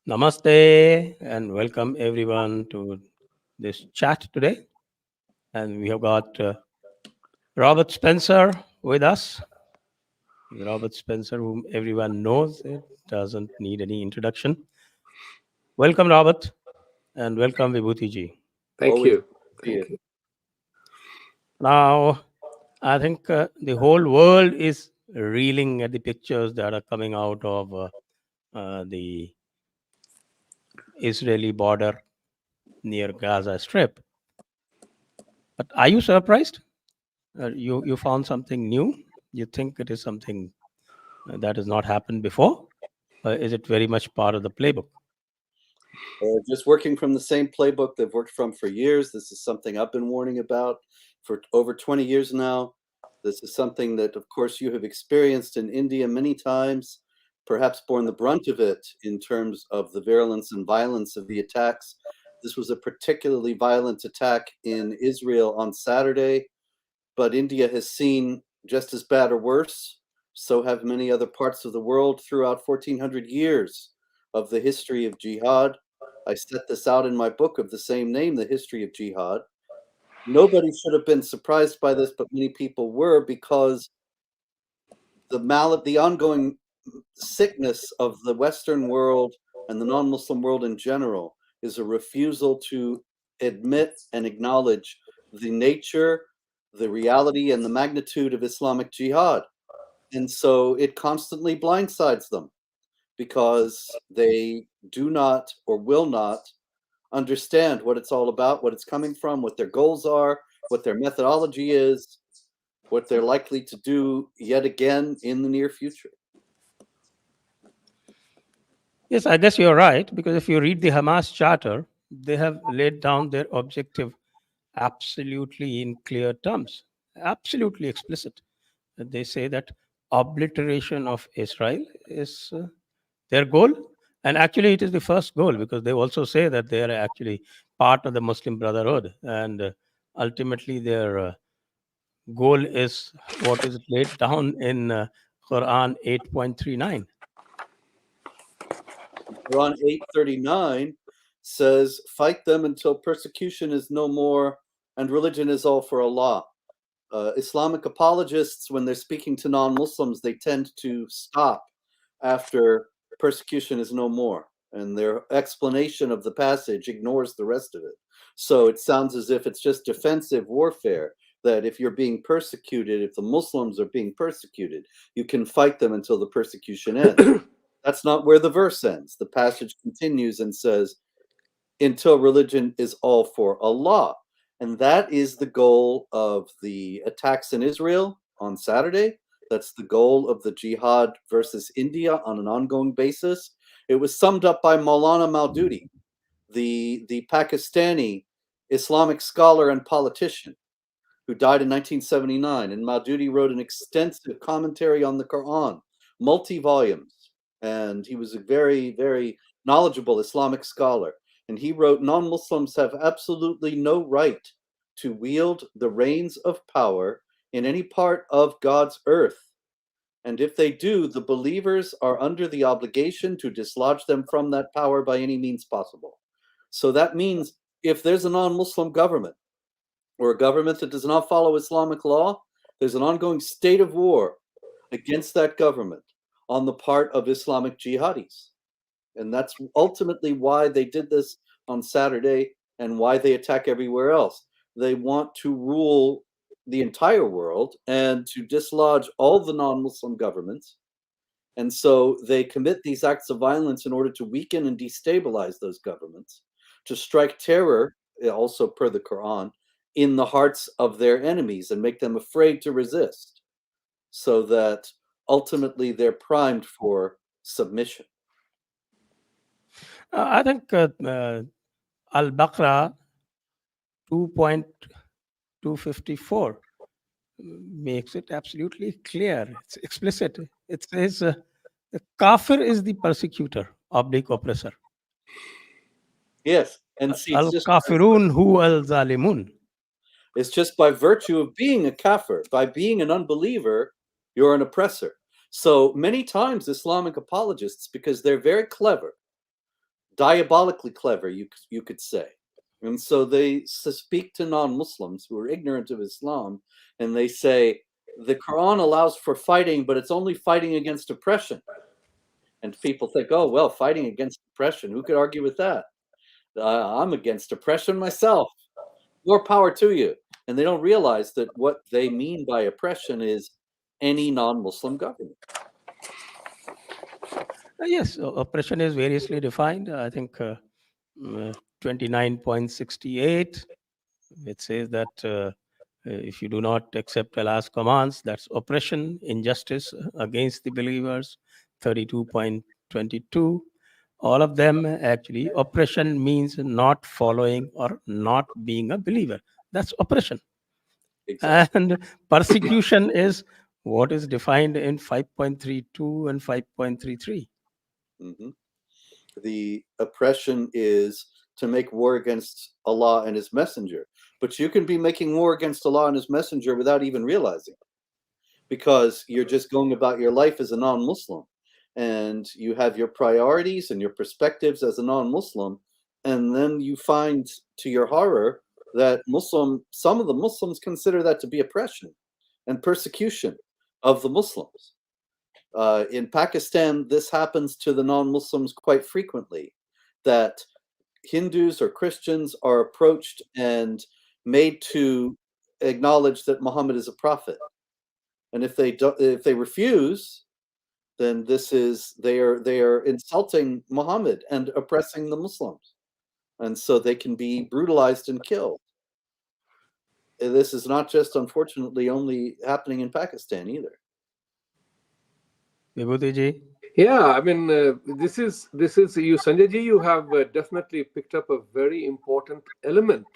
Namaste and welcome everyone to this chat today. And we have got Robert Spencer with us. Robert Spencer, whom everyone knows, it doesn't need any introduction. Welcome, Robert, and welcome, Vibhuti Ji. Thank you. Now, I think the whole world is reeling at the pictures that are coming out of the Israeli border near Gaza Strip. But are you surprised? You found something new? You think it is something that has not happened before? Or is it very much part of the playbook? Just working from the same playbook they've worked from for years. This is something I've been warning about for over 20 years now. This is something that, of course, you have experienced in India many times, perhaps borne the brunt of it in terms of the virulence and violence of the attacks. This was a particularly violent attack in Israel on Saturday, but India has seen just as bad or worse. So have many other parts of the world throughout 1400 years of the history of jihad. I set this out in my book of the same name, The History of Jihad. Nobody should have been surprised by this, but many people were, because the ongoing sickness of the Western world and the non-Muslim world in general is a refusal to admit and acknowledge the nature, the reality, and the magnitude of Islamic jihad. And so it constantly blindsides them because they do not or will not understand what it's all about, what it's coming from, what their goals are, what their methodology is, what they're likely to do yet again in the near future. Yes, I guess you're right, because if you read the Hamas Charter, they have laid down their objective absolutely in clear terms, absolutely explicit. They say that obliteration of Israel is their goal. And actually, it is the first goal, because they also say that they are actually part of the Muslim Brotherhood. And ultimately, their goal is what is laid down in Quran 8.39. Quran 8:39 says, "Fight them until persecution is no more and religion is all for Allah." Islamic apologists, when they're speaking to non-Muslims, they tend to stop after persecution is no more, and their explanation of the passage ignores the rest of it. So it sounds as if it's just defensive warfare, that if you're being persecuted, if the Muslims are being persecuted, you can fight them until the persecution ends. That's not where the verse ends. The passage continues and says, until religion is all for Allah. And that is the goal of the attacks in Israel on Saturday. That's the goal of the jihad versus India on an ongoing basis. It was summed up by Maulana Maududi, the Pakistani Islamic scholar and politician who died in 1979. And Maududi wrote an extensive commentary on the Quran, multi-volumes. And he was a very, very knowledgeable Islamic scholar. And he wrote, non-Muslims have absolutely no right to wield the reins of power in any part of God's earth. And if they do, the believers are under the obligation to dislodge them from that power by any means possible. So that means if there's a non-Muslim government or a government that does not follow Islamic law, there's an ongoing state of war against that government on the part of Islamic jihadis. And that's ultimately why they did this on Saturday and why they attack everywhere else. They want to rule the entire world and to dislodge all the non-Muslim governments. And so they commit these acts of violence in order to weaken and destabilize those governments, to strike terror, also per the Quran, in the hearts of their enemies and make them afraid to resist, so that ultimately they're primed for submission. I think Al-Baqarah 2.254 makes it absolutely clear. It's explicit. It says the kafir is the persecutor, oblique oppressor. Yes, and see, Al kafirun hu al zalimun. it's just by virtue of being a kafir, by being an unbeliever, you're an oppressor. So many times Islamic apologists, because they're very clever, diabolically clever, you could say. And so they speak to non-Muslims who are ignorant of Islam, and they say, the Quran allows for fighting, but it's only fighting against oppression. And people think, oh, well, fighting against oppression, who could argue with that? I'm against oppression myself. More power to you. And they don't realize that what they mean by oppression is any non-Muslim government. Yes, oppression is variously defined. I think 29.68, it says that if you do not accept Allah's commands, that's oppression, injustice against the believers. 32.22, all of them actually, oppression means not following or not being a believer. That's oppression. Exactly. And persecution is what is defined in 5.32 and 5.33. Mm-hmm. The oppression is to make war against Allah and His Messenger. But you can be making war against Allah and His Messenger without even realizing it, because you're just going about your life as a non-Muslim, and you have your priorities and your perspectives as a non-Muslim, and then you find, to your horror, that some of the Muslims consider that to be oppression and persecution of the Muslims. In Pakistan, this happens to the non-Muslims quite frequently, that Hindus or Christians are approached and made to acknowledge that Muhammad is a prophet. And if they refuse, then they are insulting Muhammad and oppressing the Muslims. And so they can be brutalized and killed. This is not just, unfortunately, only happening in Pakistan either. Vibhuti Ji? Yeah, I mean, this is you, Sanjay ji. You have definitely picked up a very important element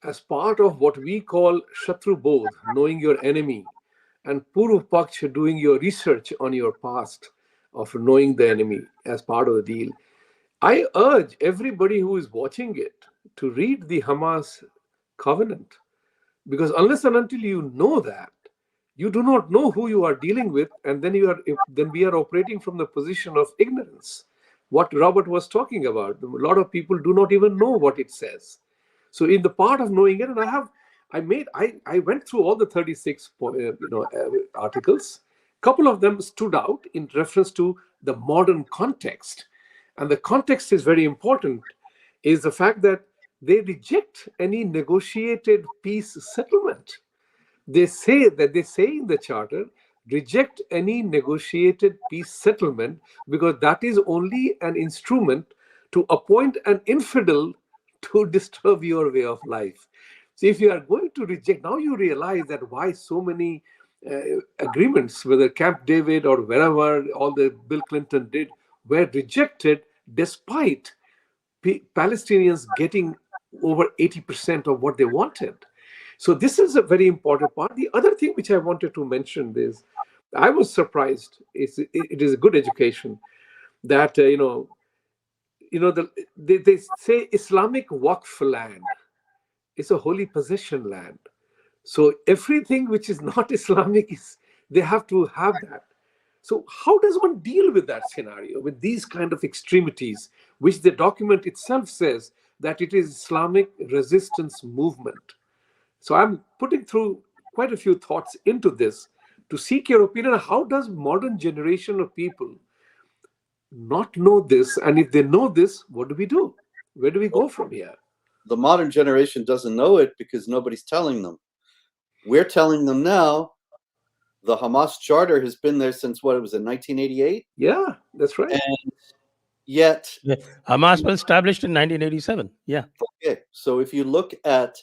as part of what we call Shatru Bodh, knowing your enemy, and Purv Paksh, doing your research on your past of knowing the enemy as part of the deal. I urge everybody who is watching it to read the Hamas covenant, because unless and until you know that, you do not know who you are dealing with, and then we are operating from the position of ignorance. What Robert was talking about, a lot of people do not even know what it says. So in the part of knowing it, and I went through all the 36 articles. Couple of them stood out in reference to the modern context, and the context is very important. Is the fact that they reject any negotiated peace settlement. They say in the charter, reject any negotiated peace settlement, because that is only an instrument to appoint an infidel to disturb your way of life. So if you are going to reject, now you realize that why so many agreements, whether Camp David or wherever all the Bill Clinton did, were rejected despite Palestinians getting over 80% of what they wanted. So this is a very important part. The other thing which I wanted to mention is, I was surprised. It is a good education that they say Islamic Waqf land is a holy possession land. So everything which is not Islamic they have to have that. So how does one deal with that scenario, with these kind of extremities, which the document itself says that it is Islamic resistance movement? So I'm putting through quite a few thoughts into this to seek your opinion. How does modern generation of people not know this? And if they know this, what do we do? Where do we go from here? The modern generation doesn't know it because nobody's telling them. We're telling them now. The Hamas Charter has been there since, what, it was in 1988? Yeah, that's right. And yet... Yeah. Hamas was established in 1987. Yeah. Okay, so if you look at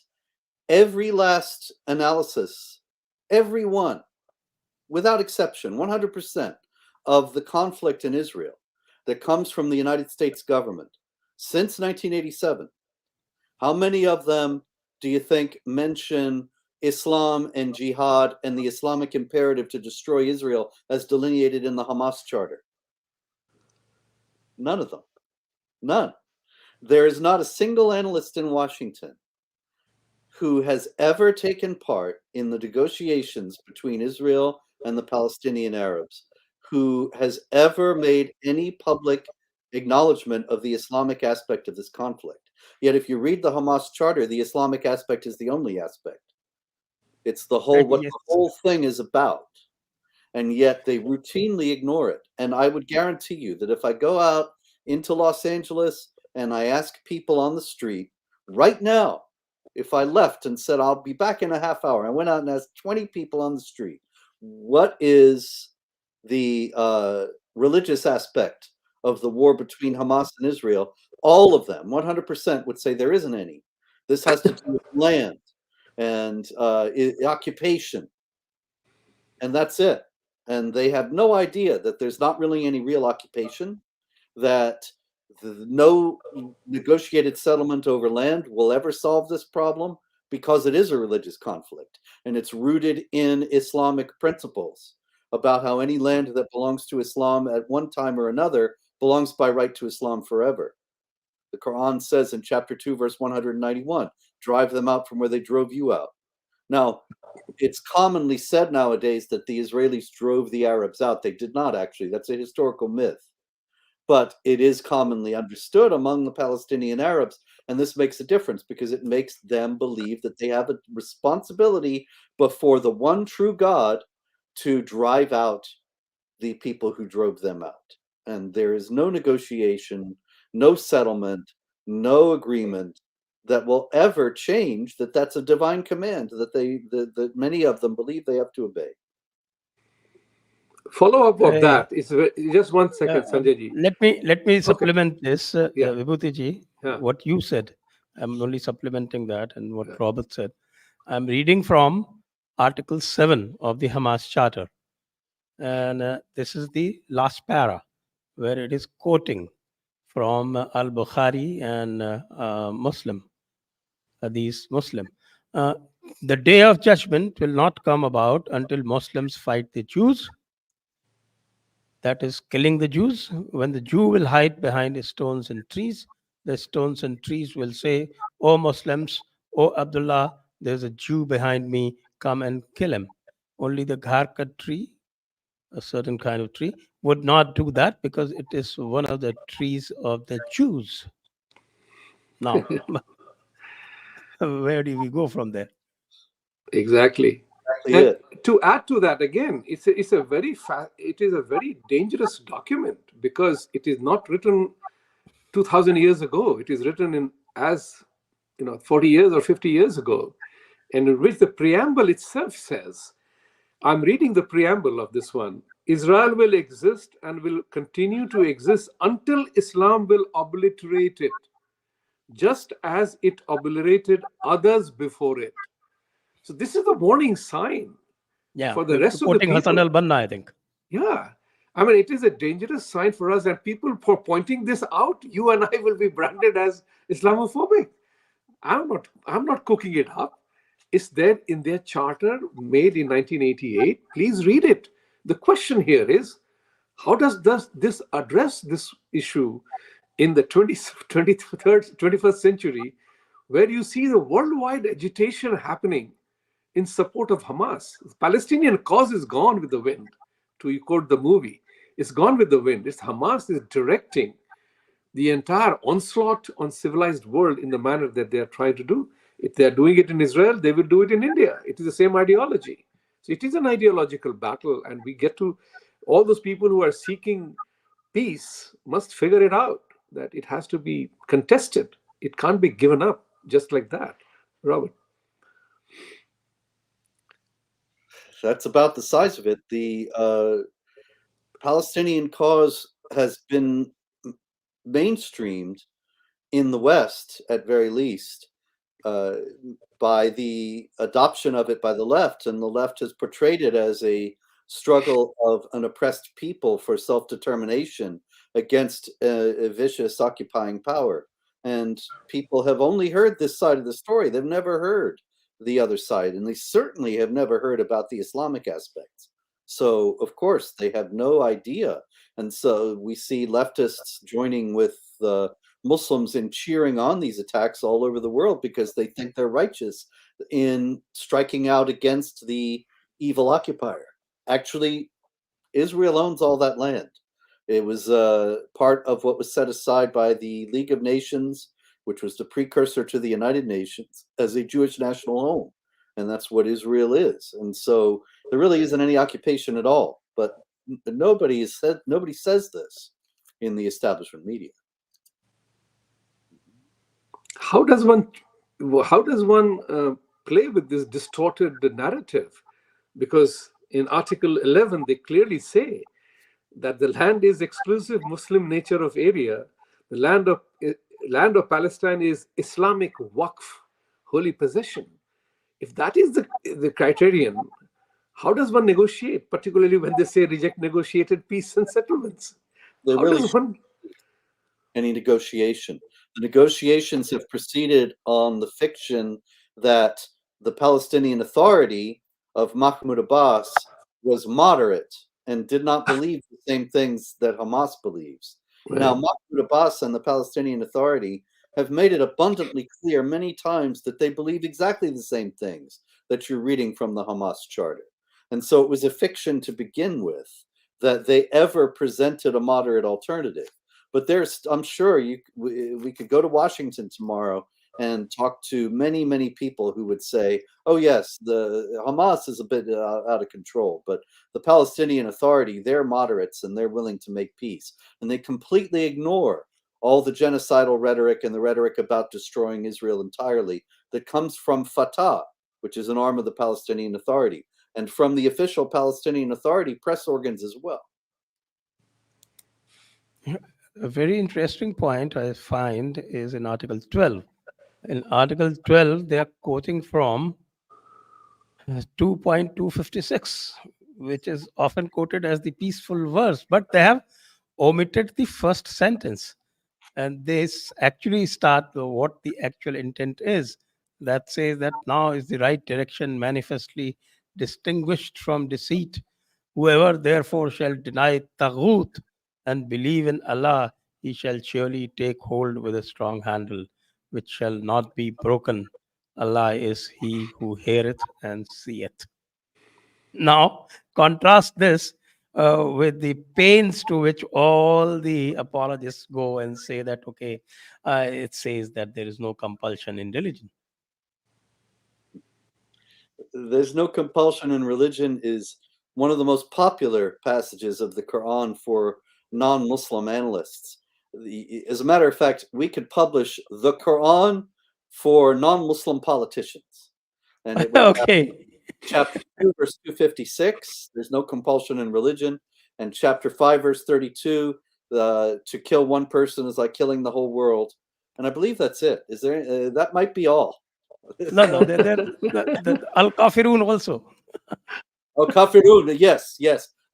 every last analysis, every one, without exception, 100% of the conflict in Israel that comes from the United States government since 1987, how many of them do you think mention Islam and jihad and the Islamic imperative to destroy Israel as delineated in the Hamas Charter? None of them. None. There is not a single analyst in Washington who has ever taken part in the negotiations between Israel and the Palestinian Arabs, who has ever made any public acknowledgement of the Islamic aspect of this conflict. Yet if you read the Hamas Charter, the Islamic aspect is the only aspect. It's the whole, what Yes. the whole thing is about. And yet they routinely ignore it. And I would guarantee you that if I go out into Los Angeles and I ask people on the street right now, if I left and said, I'll be back in a half hour, I went out and asked 20 people on the street, what is the religious aspect of the war between Hamas and Israel? All of them, 100%, would say there isn't any. This has to do with land and occupation. And that's it. And they have no idea that there's not really any real occupation, that no negotiated settlement over land will ever solve this problem, because it is a religious conflict. And it's rooted in Islamic principles about how any land that belongs to Islam at one time or another belongs by right to Islam forever. The Quran says in chapter 2, verse 191, drive them out from where they drove you out. Now, it's commonly said nowadays that the Israelis drove the Arabs out. They did not, actually. That's a historical myth. But it is commonly understood among the Palestinian Arabs, and this makes a difference because it makes them believe that they have a responsibility before the one true God to drive out the people who drove them out. And there is no negotiation, no settlement, no agreement that will ever change that. That's a divine command that many of them believe they have to obey. Follow up of that is just 1 second, Sanjay ji. Let me supplement this, Yeah. Vibhuti ji. Yeah. What you said, I'm only supplementing that, and what Robert said. I'm reading from Article 7 of the Hamas Charter, and this is the last para, where it is quoting from Al-Bukhari and Muslim, these Muslim. The day of judgment will not come about until Muslims fight the Jews, that is killing the Jews. When the Jew will hide behind stones and trees, the stones and trees will say, O Muslims, O Abdullah, there's a Jew behind me, come and kill him. Only the gharkat tree, a certain kind of tree, would not do that because it is one of the trees of the Jews. Now, where do we go from there? Exactly. Exactly And to add to that, again, it is a very dangerous document because it is not written 2,000 years ago. It is written in 40 years or 50 years ago, and in which the preamble itself says, I'm reading the preamble of this one: Israel will exist and will continue to exist until Islam will obliterate it, just as it obliterated others before it. So this is the warning sign for the rest of the people. Hassan al-Banna, I think. Yeah. I mean, it is a dangerous sign for us, and people, for pointing this out, you and I will be branded as Islamophobic. I'm not cooking it up. It's there in their charter made in 1988. Please read it. The question here is, how does this address this issue in the 21st century, where you see the worldwide agitation happening in support of Hamas? The Palestinian cause is gone with the wind, to quote the movie. It's gone with the wind. It's Hamas is directing the entire onslaught on civilized world in the manner that they are trying to do. If they are doing it in Israel, they will do it in India. It is the same ideology. So it is an ideological battle, and we get to, all those people who are seeking peace must figure it out, that it has to be contested. It can't be given up just like that. Robert. That's about the size of it. The Palestinian cause has been mainstreamed in the West, at very least, by the adoption of it by the left, and the left has portrayed it as a struggle of an oppressed people for self-determination against a vicious occupying power. And people have only heard this side of the story. They've never heard the other side, and they certainly have never heard about the Islamic aspects. So, of course, they have no idea. And so we see leftists joining with the Muslims in cheering on these attacks all over the world because they think they're righteous in striking out against the evil occupier. Actually, Israel owns all that land. It was part of what was set aside by the League of Nations, which was the precursor to the United Nations, as a Jewish national home. And that's what Israel is. And so there really isn't any occupation at all. But nobody says this in the establishment media. How does one play with this distorted narrative? Because in Article 11, they clearly say that the land is exclusive Muslim nature of area. The land of Palestine is Islamic waqf, holy possession. If that is the criterion, how does one negotiate, particularly when they say reject negotiated peace and settlements? There How really does one... any negotiation. The negotiations have proceeded on the fiction that the Palestinian Authority of Mahmoud Abbas was moderate and did not believe the same things that Hamas believes. Right. Now, Mahmoud Abbas and the Palestinian Authority have made it abundantly clear many times that they believe exactly the same things that you're reading from the Hamas Charter. And so it was a fiction to begin with that they ever presented a moderate alternative. But I'm sure we could go to Washington tomorrow and talk to many, many people who would say, oh, yes, the Hamas is a bit out of control, but the Palestinian Authority, they're moderates and they're willing to make peace. And they completely ignore all the genocidal rhetoric and the rhetoric about destroying Israel entirely that comes from Fatah, which is an arm of the Palestinian Authority, and from the official Palestinian Authority press organs as well. A very interesting point I find is in Article 12. In Article 12, they are quoting from 2.256, which is often quoted as the peaceful verse, but they have omitted the first sentence. And they actually start what the actual intent is. That says that now is the right direction manifestly distinguished from deceit. Whoever therefore shall deny taghut and believe in Allah, he shall surely take hold with a strong handle, which shall not be broken. Allah is he who heareth and seeth. Now, contrast this with the pains to which all the apologists go and say that, okay, it says that there is no compulsion in religion. There's no compulsion in religion is one of the most popular passages of the Quran for non-Muslim analysts. As a matter of fact, we could publish the Quran for non-Muslim politicians. And it would Okay. Chapter 2, verse 256, there's no compulsion in religion. And chapter 5, verse 32, to kill one person is like killing the whole world. And I believe that's it. Is there? That might be all. No, the Al-Kafirun also. Oh, Kafirun, yes.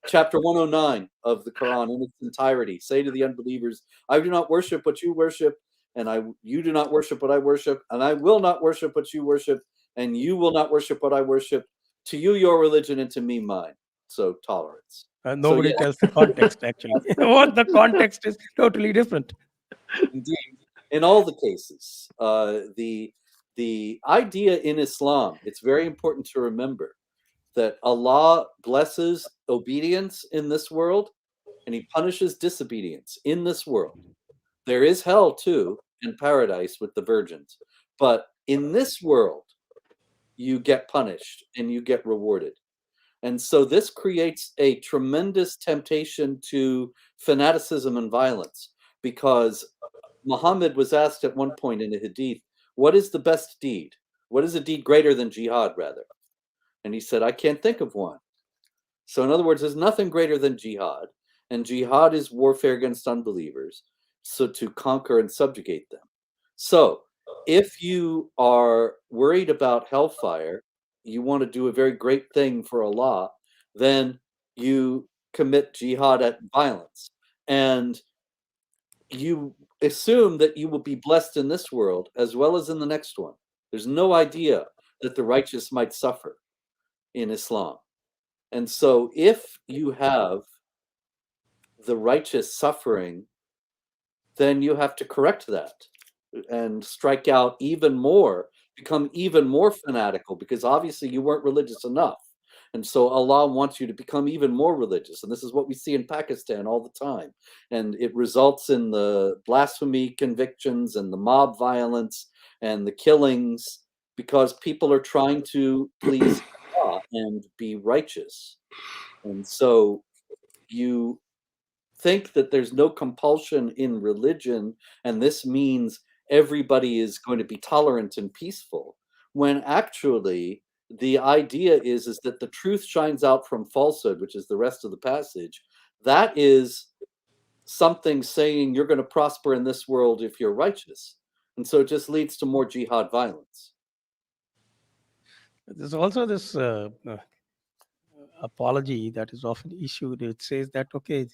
Chapter 109 of the Quran in its entirety. Say to the unbelievers, I do not worship what you worship, and you do not worship what I worship, and I will not worship what you worship, and you will not worship what I worship. To you, your religion, and to me, mine. So tolerance. Nobody tells the context, actually. What the context is totally different. Indeed. In all the cases, the idea in Islam, it's very important to remember that Allah blesses obedience in this world, and he punishes disobedience in this world. There is hell, too, and paradise with the virgins. But in this world, you get punished and you get rewarded. And so this creates a tremendous temptation to fanaticism and violence, because Muhammad was asked at one point in a hadith, what is the best deed? What is a deed greater than jihad, rather? And he said, I can't think of one. So in other words, there's nothing greater than jihad, and jihad is warfare against unbelievers, so to conquer and subjugate them. So if you are worried about hellfire, you want to do a very great thing for Allah, then you commit jihad at violence. And you assume that you will be blessed in this world as well as in the next one. There's no idea that the righteous might suffer in Islam. And so if you have the righteous suffering then you have to correct that and strike out even more, become even more fanatical, because obviously you weren't religious enough. And so Allah wants you to become even more religious. And this is what we see in Pakistan all the time. And it results in the blasphemy convictions and the mob violence and the killings, because people are trying to please Allah and be righteous. And so you think that there's no compulsion in religion, and this means everybody is going to be tolerant and peaceful, when actually the idea is that the truth shines out from falsehood, which is the rest of the passage. That is something saying you're going to prosper in this world if you're righteous. And so it just leads to more jihad violence. There's also this apology that is often issued. It says that, okay,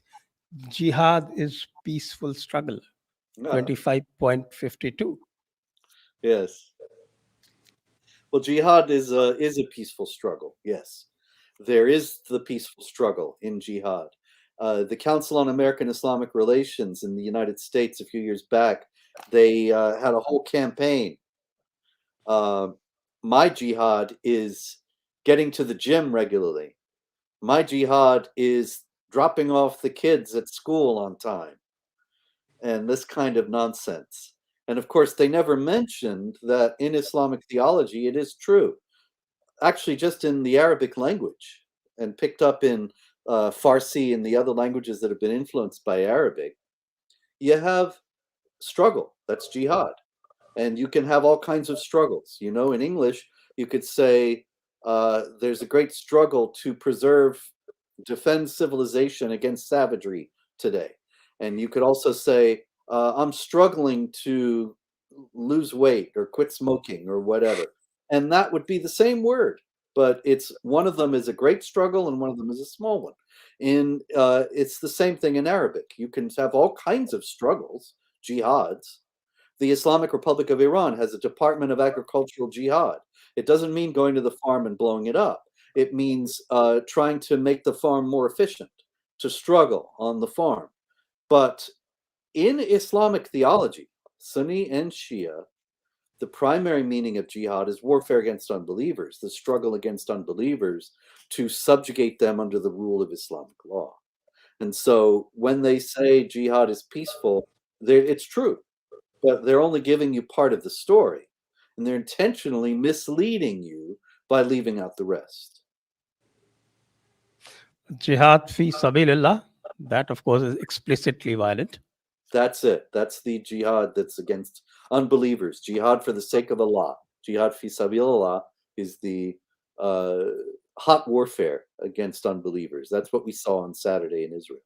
jihad is peaceful struggle, 25.52. Yes. Well, jihad is a peaceful struggle. Yes, there is the peaceful struggle in jihad. The Council on American Islamic Relations in the United States a few years back, they had a whole campaign. My jihad is getting to the gym regularly. My jihad is dropping off the kids at school on time. And this kind of nonsense. And of course, they never mentioned that in Islamic theology, it is true. Actually, just in the Arabic language, and picked up in Farsi and the other languages that have been influenced by Arabic, you have struggle. That's jihad. And you can have all kinds of struggles. You know, in English, you could say there's a great struggle to defend civilization against savagery today. And you could also say, I'm struggling to lose weight or quit smoking or whatever. And that would be the same word, but it's one of them is a great struggle and one of them is a small one. And it's the same thing in Arabic. You can have all kinds of struggles, jihads. The Islamic Republic of Iran has a Department of Agricultural Jihad. It doesn't mean going to the farm and blowing it up. It means trying to make the farm more efficient, to struggle on the farm. But in Islamic theology, Sunni and Shia, the primary meaning of jihad is warfare against unbelievers, the struggle against unbelievers to subjugate them under the rule of Islamic law. And so when they say jihad is peaceful, it's true, but they're only giving you part of the story, and they're intentionally misleading you by leaving out the rest. Jihad fi sabilillah, that of course is explicitly violent. That's it. That's the jihad that's against unbelievers. Jihad for the sake of Allah. Jihad fi sabilillah is the hot warfare against unbelievers. That's what we saw on Saturday in Israel.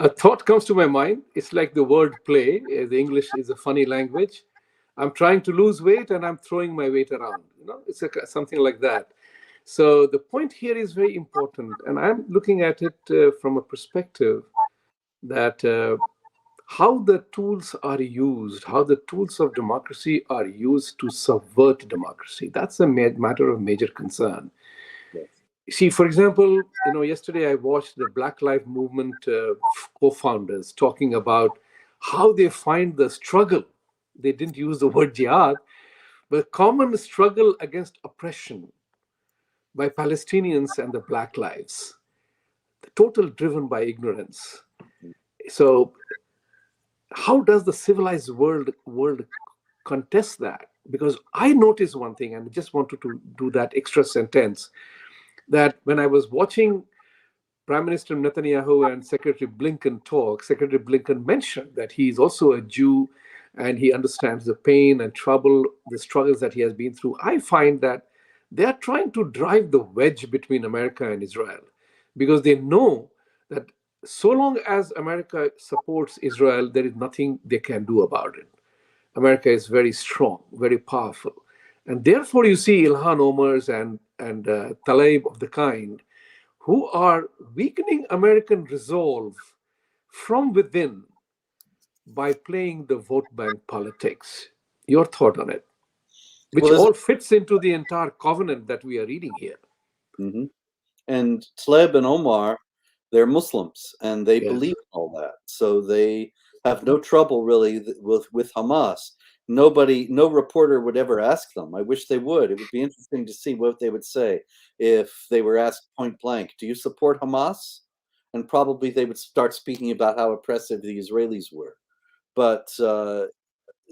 A thought comes to my mind. It's like the word play. The English is a funny language. I'm trying to lose weight and I'm throwing my weight around. You know, it's something like that. So the point here is very important. And I'm looking at it from a perspective that how the tools are used, how the tools of democracy are used to subvert democracy. That's a matter of major concern. Yes. See, for example, you know, yesterday I watched the Black Lives Movement co-founders talking about how they find the struggle. They didn't use the word jihad, but common struggle against oppression by Palestinians and the Black lives, the total driven by ignorance. So how does the civilized world contest that? Because I noticed one thing, and I just wanted to do that extra sentence, that when I was watching Prime Minister Netanyahu and Secretary Blinken talk, Secretary Blinken mentioned that he is also a Jew and he understands the pain and trouble, the struggles that he has been through. I find that they are trying to drive the wedge between America and Israel, because they know that so long as America supports Israel, there is nothing they can do about it. America is very strong, very powerful. And therefore, you see Ilhan Omars and Tlaib of the kind who are weakening American resolve from within by playing the vote bank politics. Your thought on it? Which all fits into the entire covenant that we are reading here. Mm-hmm. And Tlaib and Omar, they're Muslims and they believe in all that. So they have no trouble really with Hamas. No reporter would ever ask them. I wish they would. It would be interesting to see what they would say if they were asked point blank, do you support Hamas? And probably they would start speaking about how oppressive the Israelis were. But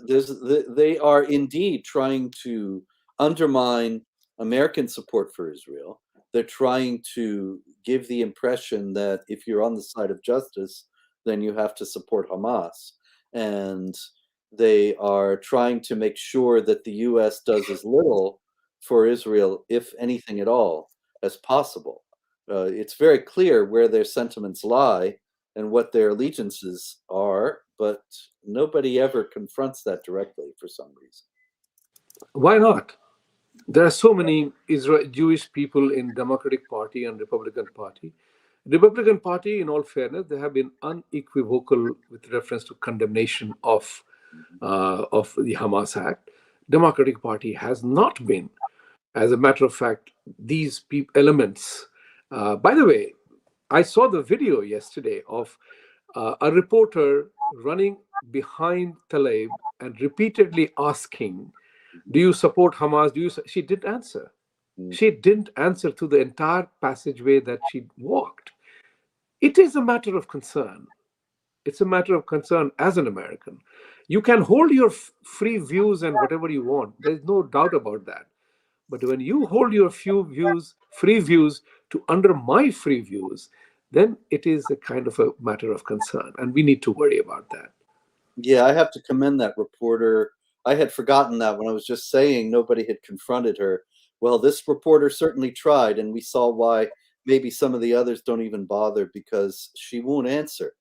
they are indeed trying to undermine American support for Israel. They're trying to give the impression that if you're on the side of justice, then you have to support Hamas. And they are trying to make sure that the US does as little for Israel, if anything at all, as possible. It's very clear where their sentiments lie and what their allegiances are, but nobody ever confronts that directly for some reason. Why not? There are so many Jewish people in Democratic Party and Republican Party. Republican Party, in all fairness, they have been unequivocal with reference to condemnation of the Hamas Act. Democratic Party has not been. As a matter of fact, these elements. By the way, I saw the video yesterday of a reporter running behind Taleb and repeatedly asking, do you support Hamas? She didn't answer. She didn't answer through the entire passageway that she walked. It is a matter of concern. It's a matter of concern as an American. You can hold your free views and whatever you want. There's no doubt about that. But when you hold your free views to under my free views, then it is a kind of a matter of concern. And we need to worry about that. Yeah, I have to commend that reporter. I had forgotten that when I was just saying nobody had confronted her. Well, this reporter certainly tried, and we saw why maybe some of the others don't even bother, because she won't answer.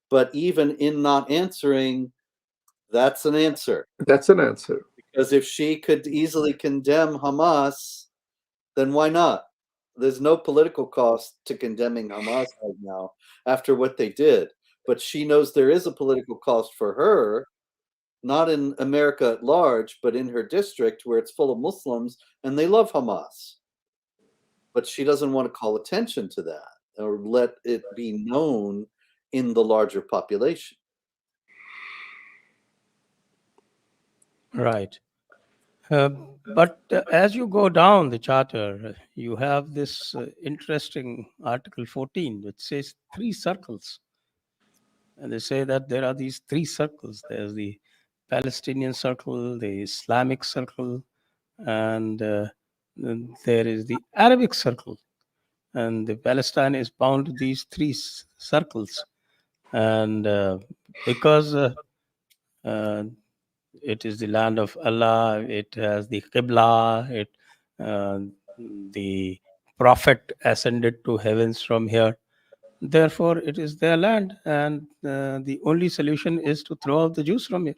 But even in not answering, that's an answer. That's an answer. Because if she could easily condemn Hamas, then why not? There's no political cost to condemning Hamas right now after what they did. But she knows there is a political cost for her, not in America at large, but in her district where it's full of Muslims and they love Hamas. But she doesn't want to call attention to that or let it be known in the larger population. Right. But as you go down the charter, you have this interesting Article 14, which says 3 circles. And they say that there are these 3 circles. There's the Palestinian circle, the Islamic circle, and then there is the Arabic circle. And the Palestine is bound to these 3 circles. And because it is the land of Allah, it has the Qibla, the Prophet ascended to heavens from here. Therefore, it is their land, and the only solution is to throw out the Jews from here.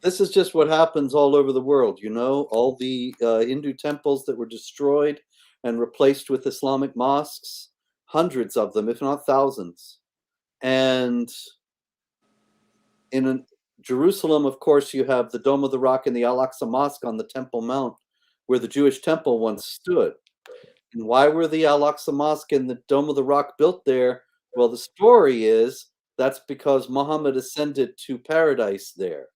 This is just what happens all over the world, you know, all the Hindu temples that were destroyed and replaced with Islamic mosques, hundreds of them, if not thousands. And in Jerusalem, of course, you have the Dome of the Rock and the Al-Aqsa Mosque on the Temple Mount, where the Jewish temple once stood. And why were the Al-Aqsa Mosque and the Dome of the Rock built there? Well, the story is that's because Muhammad ascended to paradise there.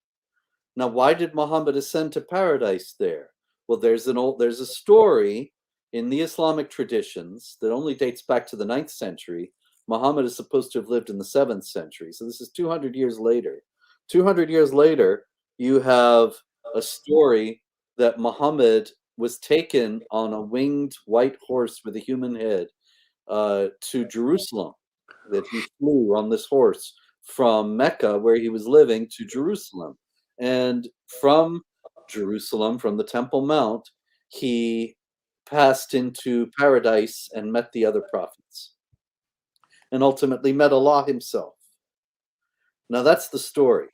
Now, why did Muhammad ascend to paradise there? Well, there's a story in the Islamic traditions that only dates back to the 9th century. Muhammad is supposed to have lived in the 7th century. So this is 200 years later. 200 years later, you have a story that Muhammad was taken on a winged white horse with a human head to Jerusalem, that he flew on this horse from Mecca, where he was living, to Jerusalem. And from Jerusalem, from the Temple Mount, he passed into paradise and met the other prophets, and ultimately met Allah himself. Now that's the story.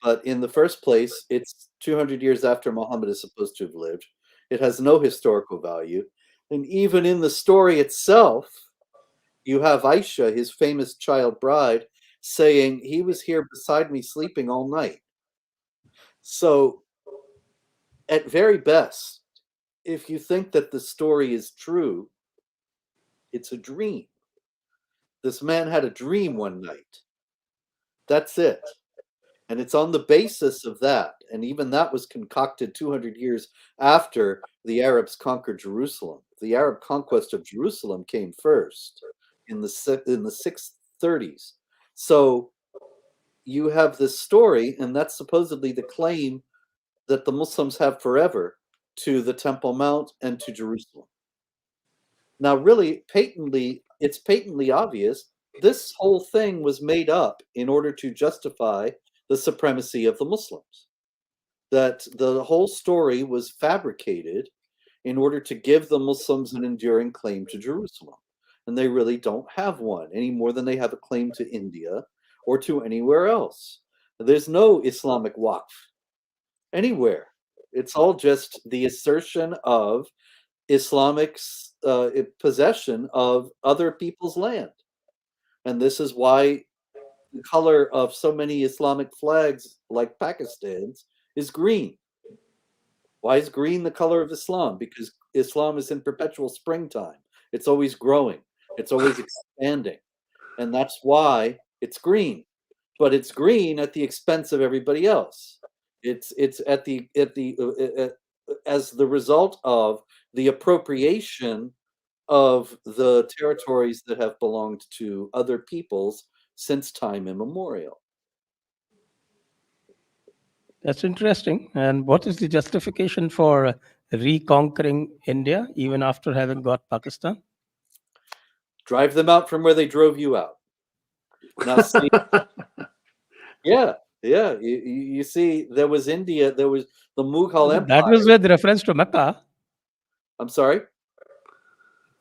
But in the first place, it's 200 years after Muhammad is supposed to have lived. It has no historical value. And even in the story itself, you have Aisha, his famous child bride, saying, he was here beside me sleeping all night. So, at very best, if you think that the story is true, it's a dream. This man had a dream one night. That's it. And it's on the basis of that. And even that was concocted 200 years after the Arabs conquered Jerusalem. The Arab conquest of Jerusalem came first in the 630s. So you have this story, and that's supposedly the claim that the Muslims have forever to the Temple Mount and to Jerusalem. Now, really, it's patently obvious this whole thing was made up in order to justify the supremacy of the Muslims. That the whole story was fabricated in order to give the Muslims an enduring claim to Jerusalem. And they really don't have one any more than they have a claim to India or to anywhere else. There's no Islamic waqf anywhere. It's all just the assertion of Islamic's possession of other people's land. And this is why the color of so many Islamic flags, like Pakistan's, is green. Why is green the color of Islam? Because Islam is in perpetual springtime. It's always growing. It's always expanding. And that's why it's green. But it's green at the expense of everybody else. It's as the result of the appropriation of the territories that have belonged to other peoples since time immemorial. That's interesting. And what is the justification for reconquering India even after having got Pakistan? Drive them out from where they drove you out. Now, see, yeah. You see, there was India, there was the Mughal Empire. That was with reference to Mecca. I'm sorry?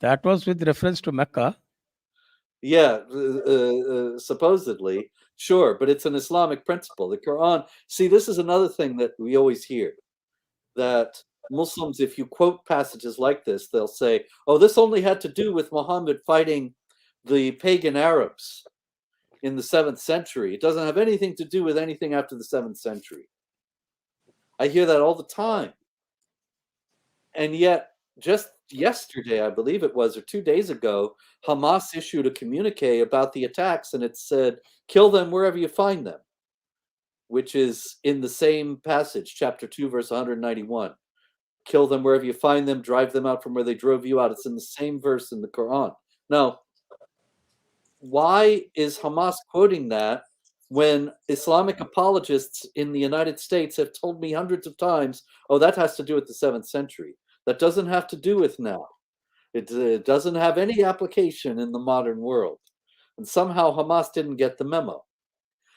That was with reference to Mecca. Yeah, supposedly. Sure, but it's an Islamic principle. The Quran, see, this is another thing that we always hear, that Muslims, if you quote passages like this, they'll say, oh, this only had to do with Muhammad fighting the pagan Arabs in the 7th century. It doesn't have anything to do with anything after the 7th century. I hear that all the time. And yet, just yesterday, I believe it was, or 2 days ago, Hamas issued a communique about the attacks, and it said, kill them wherever you find them, which is in the same passage, chapter 2, verse 191. Kill them wherever you find them, drive them out from where they drove you out. It's in the same verse in the Quran. Now, why is Hamas quoting that when Islamic apologists in the United States have told me hundreds of times, oh, that has to do with the 7th century. That doesn't have to do with now. It doesn't have any application in the modern world. And somehow Hamas didn't get the memo.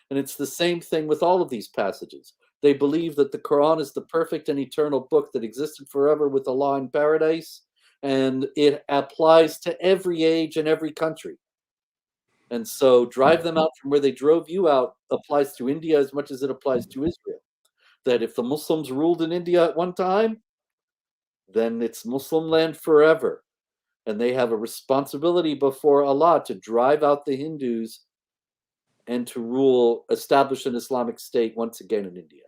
And it's the same thing with all of these passages. They believe that the Quran is the perfect and eternal book that existed forever with Allah in paradise, and it applies to every age and every country. And so drive them out from where they drove you out applies to India as much as it applies to Israel. That if the Muslims ruled in India at one time, then it's Muslim land forever. And they have a responsibility before Allah to drive out the Hindus and to establish an Islamic state once again in India.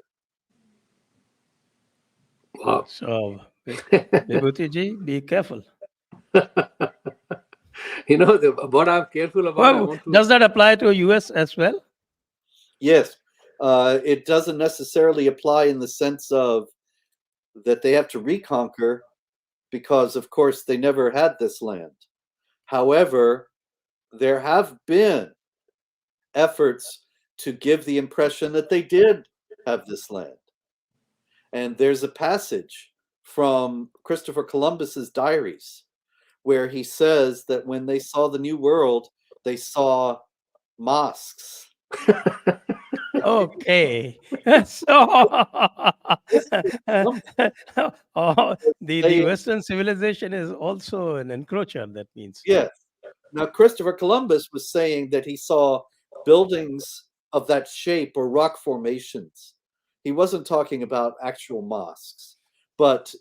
Wow. So, Vibhuti Ji, be careful. You know, what I'm careful about. Well, does that apply to US as well? Yes. It doesn't necessarily apply in the sense of that they have to reconquer, because, of course, they never had this land. However, there have been efforts to give the impression that they did have this land. And there's a passage from Christopher Columbus's diaries where he says that when they saw the New World, they saw mosques. Okay. So, the Western civilization is also an encroacher, that means. Yes. Now, Christopher Columbus was saying that he saw buildings of that shape or rock formations. He wasn't talking about actual mosques, but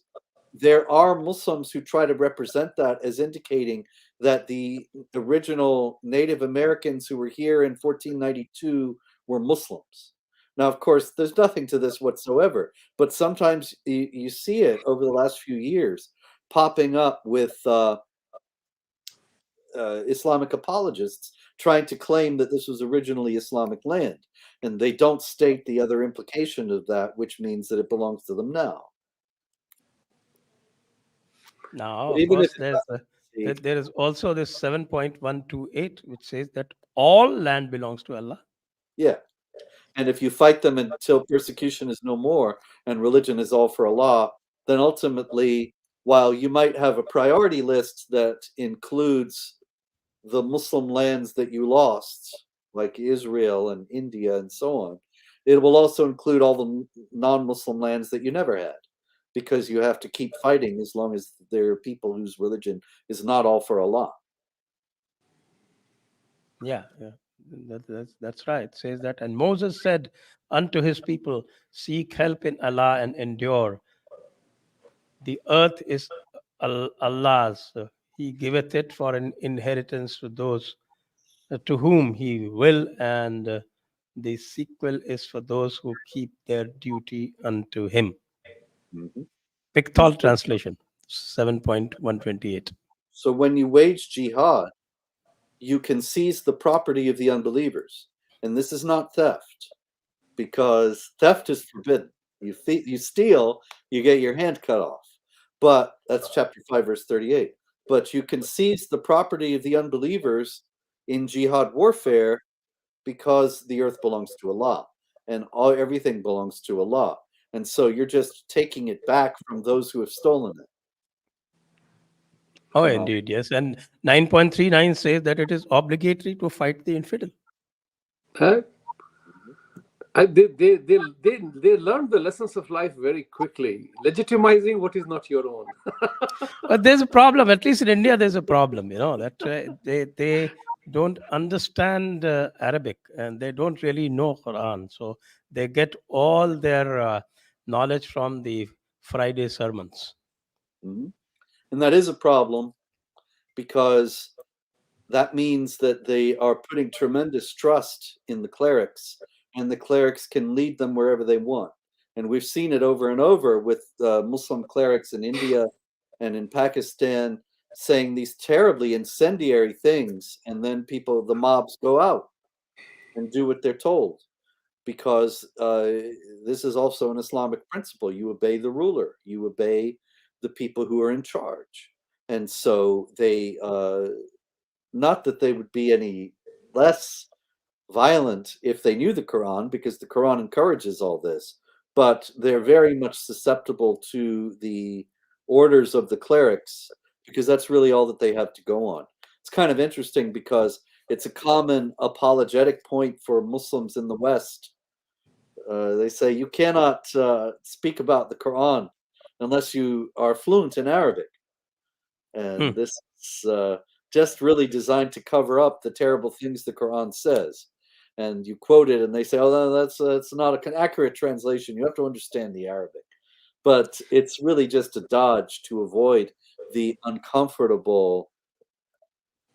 there are Muslims who try to represent that as indicating that the original Native Americans who were here in 1492 were Muslims. Now, of course, there's nothing to this whatsoever, but sometimes you see it over the last few years popping up with Islamic apologists trying to claim that this was originally Islamic land. And they don't state the other implication of that, which means that it belongs to them now. Now, But of even course, if there is also this 7.128, which says that all land belongs to Allah. yeah. And if you fight them until persecution is no more and religion is all for Allah, then ultimately, while you might have a priority list that includes the Muslim lands that you lost, like Israel and India and so on, it will also include all the non-Muslim lands that you never had, because you have to keep fighting as long as there are people whose religion is not all for Allah. Yeah, yeah. That's right. It says that, and Moses said unto his people, seek help in Allah and endure. The earth is Allah's. He giveth it for an inheritance to those to whom he will, and the sequel is for those who keep their duty unto him. Mm-hmm. Pickthall translation, 7.128. So when you wage jihad, you can seize the property of the unbelievers. And this is not theft, because theft is forbidden. You steal, you get your hand cut off. But that's chapter 5, verse 38. But you can seize the property of the unbelievers in jihad warfare because the earth belongs to Allah and everything belongs to Allah. And so you're just taking it back from those who have stolen it. Oh, indeed, yes. And 9.39 says that it is obligatory to fight the infidel. They learn the lessons of life very quickly, legitimizing what is not your own. But there's a problem. At least in India, there's a problem. That they don't understand Arabic and they don't really know Quran. So they get all their knowledge from the Friday sermons. Mm-hmm. And that is a problem, because that means that they are putting tremendous trust in the clerics, and the clerics can lead them wherever they want. And we've seen it over and over with Muslim clerics in India and in Pakistan saying these terribly incendiary things, and then the mobs go out and do what they're told, because this is also an Islamic principle. You obey the ruler, you obey the people who are in charge. And so they not that they would be any less violent if they knew the Quran, because the Quran encourages all this, but they're very much susceptible to the orders of the clerics, because that's really all that they have to go on. It's kind of interesting because it's a common apologetic point for Muslims in the West. They say you cannot speak about the Quran unless you are fluent in Arabic. And this is just really designed to cover up the terrible things the Quran says. And you quote it and they say, oh, no, that's not an accurate translation. You have to understand the Arabic. But it's really just a dodge to avoid the uncomfortable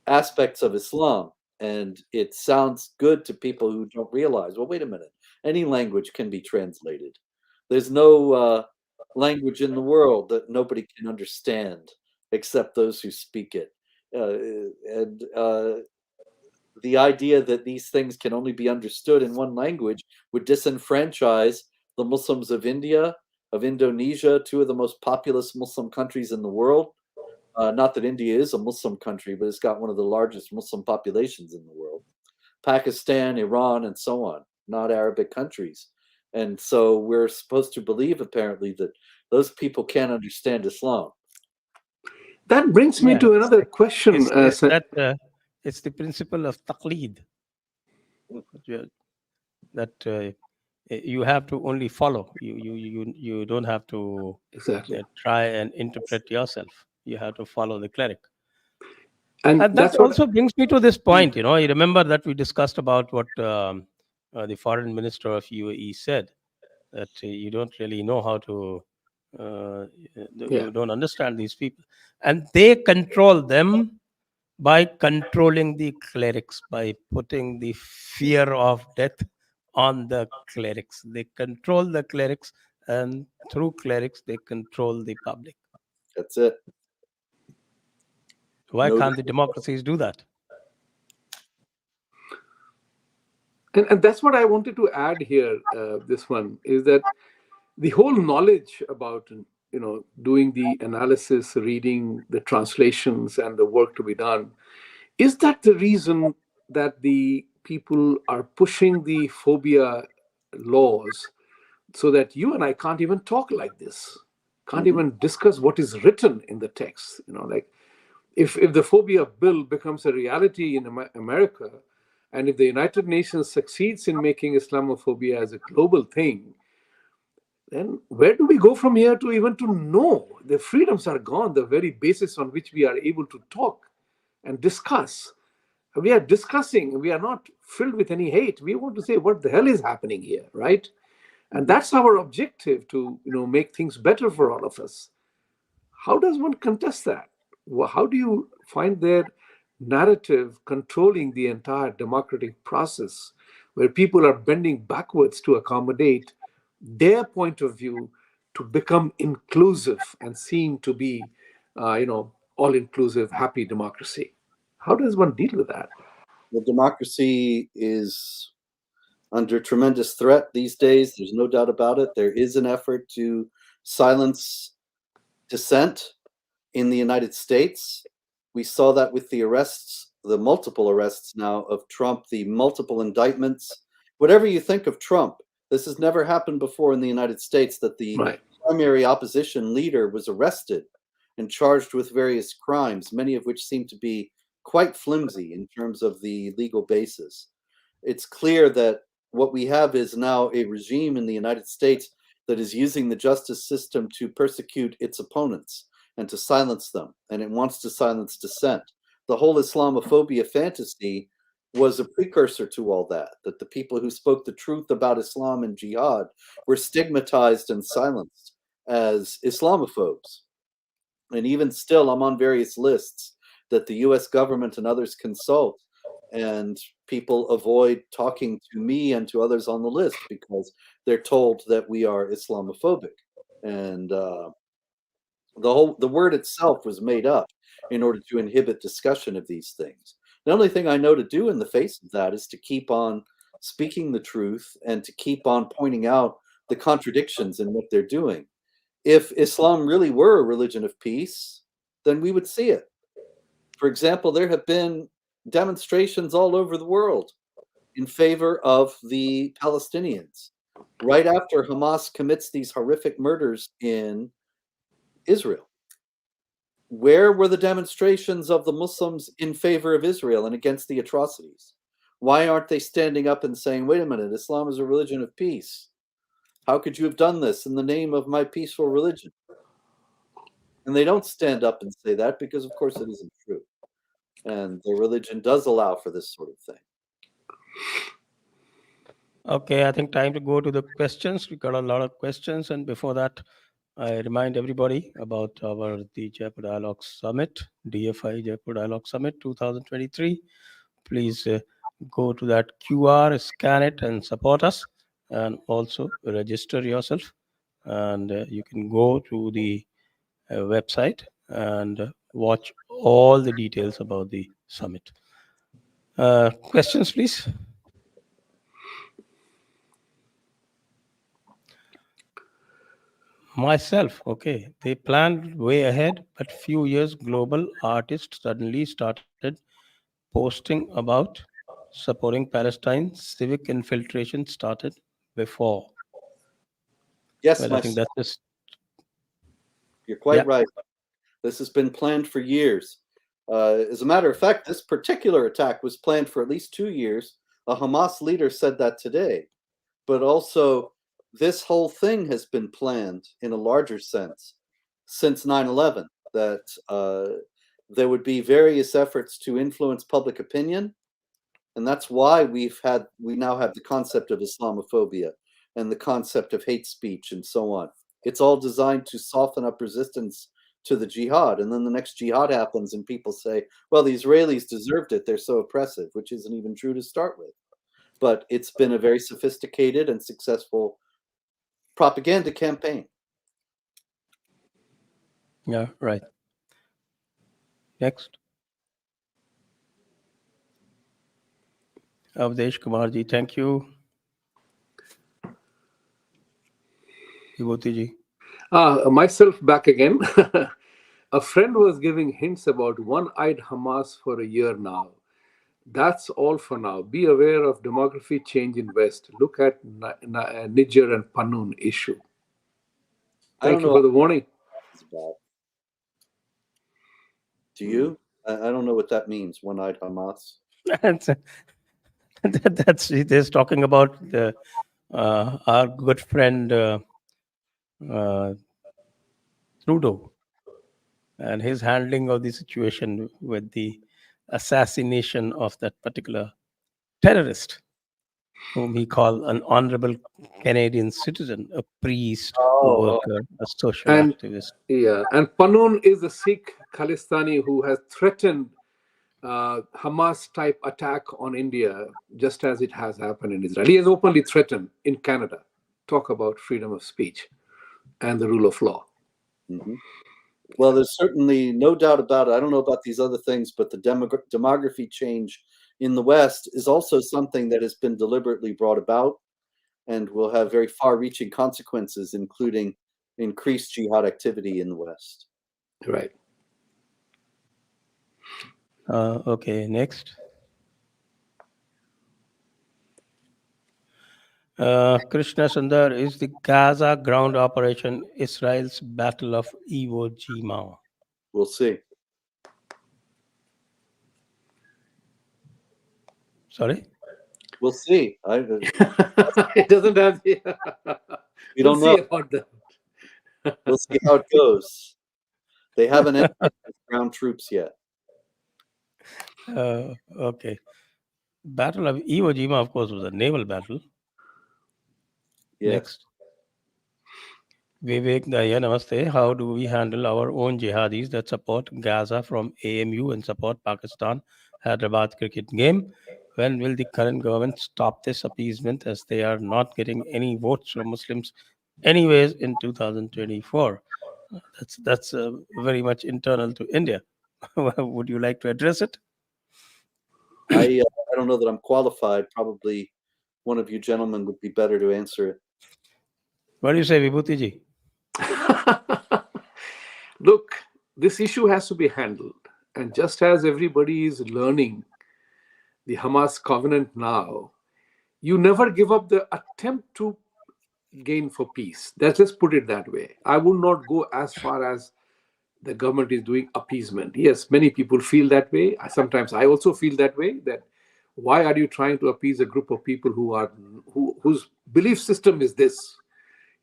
aspects of Islam. And it sounds good to people who don't realize, well, wait a minute, any language can be translated. There's no language in the world that nobody can understand except those who speak it. The idea that these things can only be understood in one language would disenfranchise the Muslims of India, of Indonesia, two of the most populous Muslim countries in the world. Not that India is a Muslim country, but it's got one of the largest Muslim populations in the world. Pakistan, Iran, and so on, not Arabic countries. And so we're supposed to believe, apparently, that those people can't understand Islam. That brings me to another question. It's the principle of taqleed, that you have to only follow. You don't have to try and interpret yourself. You have to follow the cleric. And that also brings me to this point. You remember that we discussed about what the foreign minister of UAE said, that you don't really know how to, you don't understand these people. And they control them by controlling the clerics, by putting the fear of death on the clerics. They control the clerics, and through clerics, they control the public. That's it. Why can't the democracies do that? And that's what I wanted to add here. This one is that the whole knowledge about doing the analysis, reading the translations, and the work to be done, is that the reason that the people are pushing the phobia laws so that you and I can't even talk like this, can't Mhm. even discuss what is written in the text? Like if the phobia bill becomes a reality in America, and if the United Nations succeeds in making Islamophobia as a global thing, then where do we go from here to even to know? The freedoms are gone, the very basis on which we are able to talk and discuss. We are discussing, we are not filled with any hate. We want to say what the hell is happening here, right? And Mhm. that's our objective, to make things better for all of us. How does one contest that? How do you find their narrative controlling the entire democratic process, where people are bending backwards to accommodate their point of view to become inclusive and seem to be, all inclusive, happy democracy? How does one deal with that? The democracy is under tremendous threat these days. There's no doubt about it. There is an effort to silence dissent in the United States. We saw that with the arrests, the multiple arrests now of Trump, the multiple indictments. Whatever you think of Trump, this has never happened before in the United States, that the Right. primary opposition leader was arrested and charged with various crimes, many of which seem to be quite flimsy in terms of the legal basis. It's clear that what we have is now a regime in the United States that is using the justice system to persecute its opponents and to silence them, and it wants to silence dissent. The whole Islamophobia fantasy was a precursor to all that, that the people who spoke the truth about Islam and jihad were stigmatized and silenced as Islamophobes. And even still, I'm on various lists that the US government and others consult, and people avoid talking to me and to others on the list because they're told that we are Islamophobic. And the word itself was made up in order to inhibit discussion of these things. The only thing I know to do in the face of that is to keep on speaking the truth and to keep on pointing out the contradictions in what they're doing. If Islam really were a religion of peace, then we would see it. For example, there have been demonstrations all over the world in favor of the Palestinians. Right after Hamas commits these horrific murders in Israel, where were the demonstrations of the Muslims in favor of Israel and against the atrocities? Why aren't they standing up and saying, wait a minute, Islam is a religion of peace? How could you have done this in the name of my peaceful religion? And they don't stand up and say that because, of course, it isn't true. And their religion does allow for this sort of thing. Okay, I think time to go to the questions. We got a lot of questions, and before that, I remind everybody about the Jaipur Dialogue Summit, DFI Jaipur Dialogue Summit 2023. Please go to that QR, scan it, and support us, and also register yourself. And you can go to the website and watch all the details about the summit. Questions, please. Myself, okay. They planned way ahead, but few years global artists suddenly started posting about supporting Palestine. Civic infiltration started before. Yes, Well, I my think son, that's just, you're quite yeah. right. This has been planned for years. As a matter of fact, this particular attack was planned for at least 2 years. A Hamas leader said that today. But also, this whole thing has been planned in a larger sense since 9/11, that there would be various efforts to influence public opinion. And that's why we now have the concept of Islamophobia and the concept of hate speech and so on. It's all designed to soften up resistance to the jihad. And then the next jihad happens and people say, well, the Israelis deserved it. They're so oppressive, which isn't even true to start with. But it's been a very sophisticated and successful propaganda campaign. Yeah, right. Next. Avdesh Kumar ji, thank you. Vibhuti ji. Myself back again. A friend was giving hints about one-eyed Hamas for a year now. That's all for now. Be aware of demography change in West. Look at Niger and Panun issue. Thank you for the warning. About. Do you? I don't know what that means. One-eyed Hamas. That's he's talking about our good friend Trudeau and his handling of the situation with the assassination of that particular terrorist, whom he called an honorable Canadian citizen, a priest, a worker, a social And activist. yeah, and Panun is a Sikh Khalistani who has threatened Hamas type attack on India, just as it has happened in Israel. He has openly threatened in Canada. Talk about freedom of speech and the rule of law. Mm-hmm. Well, there's certainly no doubt about it. I don't know about these other things, but the demography change in the West is also something that has been deliberately brought about and will have very far-reaching consequences, including increased jihad activity in the West. Right. Okay, next. Krishna Sundar, is the Gaza ground operation Israel's Battle of Iwo Jima? We'll see. Sorry? We'll see. It doesn't have. We don't see know. about that. We'll see how it goes. They haven't entered with ground troops yet. Okay. Battle of Iwo Jima, of course, was a naval battle. Yes. Next. Vivek Daya, namaste. How do we handle our own jihadis that support Gaza from AMU and support Pakistan Hyderabad cricket game? When will the current government stop this appeasement, as they are not getting any votes from Muslims anyways in 2024? That's very much internal to India. Would you like to address it? I don't know that I'm qualified. Probably one of you gentlemen would be better to answer it. What do you say, Vibhuti ji? Look, this issue has to be handled. And just as everybody is learning the Hamas covenant now, you never give up the attempt to gain for peace. Let's put it that way. I would not go as far as the government is doing appeasement. Yes, many people feel that way. Sometimes I also feel that way, that why are you trying to appease a group of people whose belief system is this?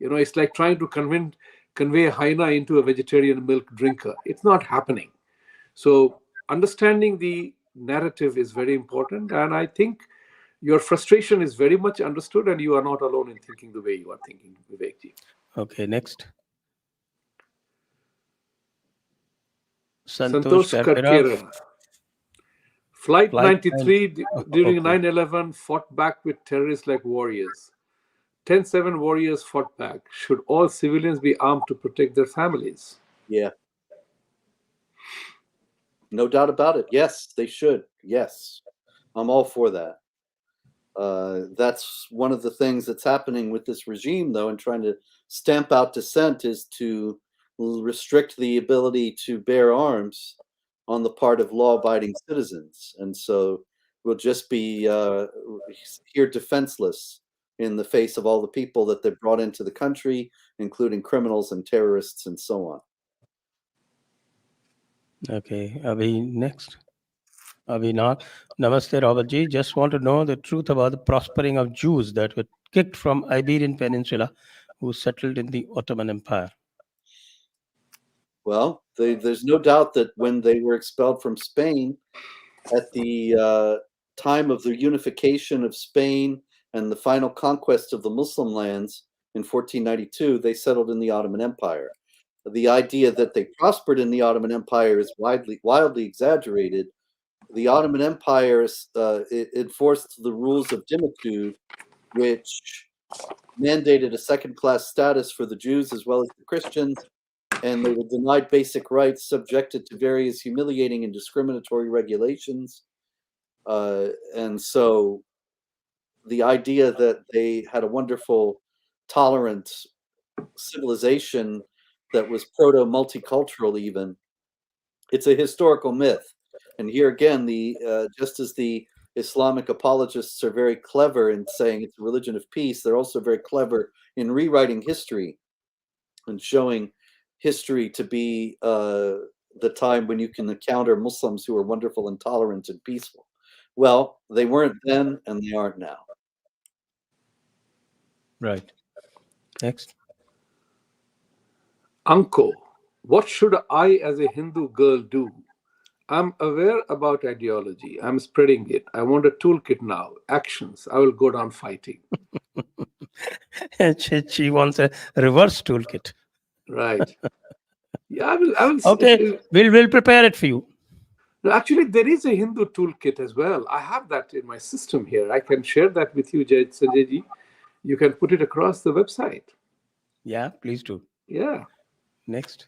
It's like trying to convey a hyena into a vegetarian milk drinker. It's not happening. So understanding the narrative is very important. And I think your frustration is very much understood, and you are not alone in thinking the way you are thinking, Vivekji. Okay, next. Santosh Karkera. Flight 93 during 9/11 fought back with terrorists like warriors. 10/7 warriors fought back. Should all civilians be armed to protect their families? Yeah. No doubt about it. Yes, they should. Yes. I'm all for that. That's one of the things that's happening with this regime, though, and trying to stamp out dissent, is to restrict the ability to bear arms on the part of law-abiding citizens. And so we'll just be here defenseless in the face of all the people that they've brought into the country, including criminals and terrorists and so on. Okay, Abhi, next. Abhinav. Namaste, Robertji. Just want to know the truth about the prospering of Jews that were kicked from Iberian Peninsula who settled in the Ottoman Empire. Well, there's no doubt that when they were expelled from Spain at the time of the unification of Spain and the final conquest of the Muslim lands in 1492, they settled in the Ottoman Empire. The idea that they prospered in the Ottoman Empire is wildly exaggerated. The Ottoman Empire enforced the rules of dimitude, which mandated a second-class status for the Jews as well as the Christians, and they were denied basic rights, subjected to various humiliating and discriminatory regulations. And so the idea that they had a wonderful, tolerant civilization that was proto-multicultural even, it's a historical myth. And here again, just as the Islamic apologists are very clever in saying it's a religion of peace, they're also very clever in rewriting history and showing history to be the time when you can encounter Muslims who are wonderful and tolerant and peaceful. Well, they weren't then and they aren't now. Right. Next. Uncle, what should I as a Hindu girl do? I'm aware about ideology. I'm spreading it. I want a toolkit now. Actions. I will go down fighting. She wants a reverse toolkit. Right. Yeah, I will. Okay, we'll prepare it for you. No, actually, there is a Hindu toolkit as well. I have that in my system here. I can share that with you, Sanjay ji. You can put it across the website. Yeah, please do. Yeah. Next.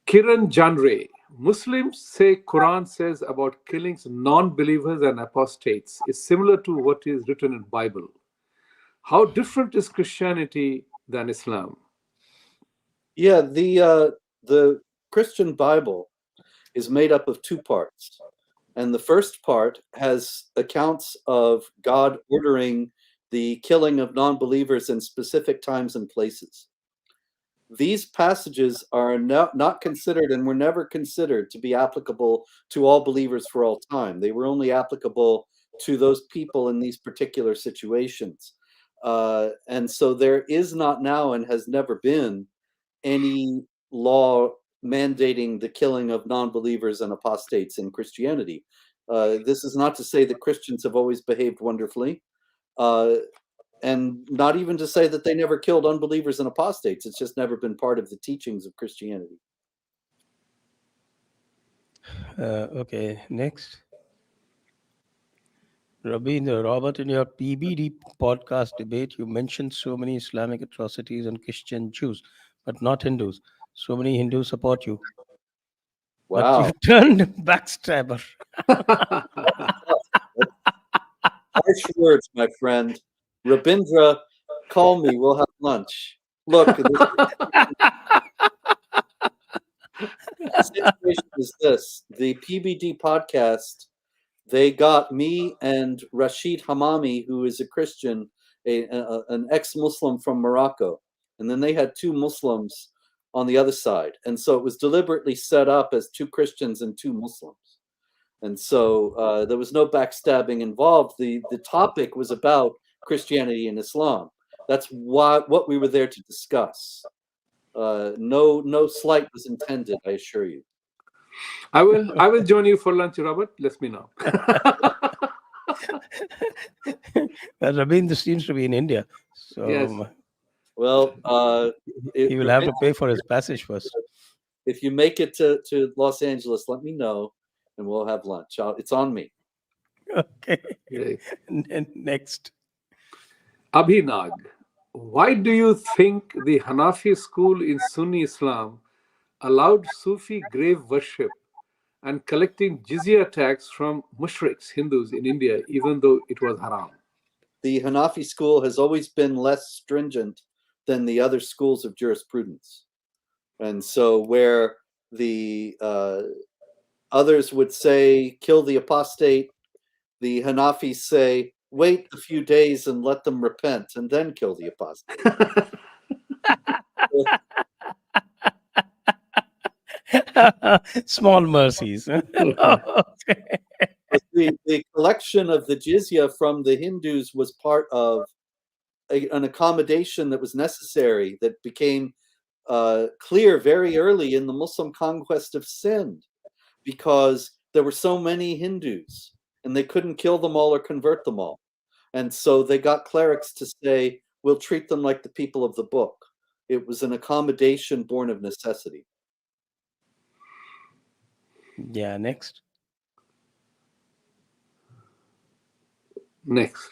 Kiran Janre. Muslims say Quran says about killing non-believers and apostates is similar to what is written in Bible. How different is Christianity than Islam? Yeah, the Christian Bible is made up of two parts. And the first part has accounts of God ordering the killing of non-believers in specific times and places. These passages are not considered and were never considered to be applicable to all believers for all time. They were only applicable to those people in these particular situations. And so there is not now and has never been any law mandating the killing of non-believers and apostates in Christianity. This is not to say that Christians have always behaved wonderfully, and not even to say that they never killed unbelievers and apostates. It's just never been part of the teachings of Christianity. Okay, next. Robert, in your PBD podcast debate, you mentioned so many Islamic atrocities on Christian Jews, but not Hindus. So many Hindus support you. Wow. But you turned backstabber. Harsh words, my friend. Rabindra, call me. We'll have lunch. Look, the situation is this. The PBD podcast, they got me and Rashid Hamami, who is a Christian, an ex-Muslim from Morocco. And then they had two Muslims on the other side. And so it was deliberately set up as two Christians and two Muslims. And so there was no backstabbing involved. The topic was about Christianity and Islam. That's what we were there to discuss. No slight was intended, I assure you. I will join you for lunch, Robert. Let me know. Rabindra seems to be in India. So Yes. Well, he will have to pay for his passage first. If you make it to Los Angeles, let me know and we'll have lunch. It's on me. Okay. Great. Next. Abhinag, why do you think the Hanafi school in Sunni Islam allowed Sufi grave worship and collecting jizya tax from mushriks, Hindus in India, even though it was haram? The Hanafi school has always been less stringent than the other schools of jurisprudence. And so where the others would say, kill the apostate, the Hanafis say, wait a few days and let them repent and then kill the apostate. Small mercies. Okay. The collection of the jizya from the Hindus was part of an accommodation that was necessary, that became clear very early in the Muslim conquest of Sind, because there were so many Hindus and they couldn't kill them all or convert them all. And so they got clerics to say, we'll treat them like the people of the book. It was an accommodation born of necessity. Yeah, next. Next.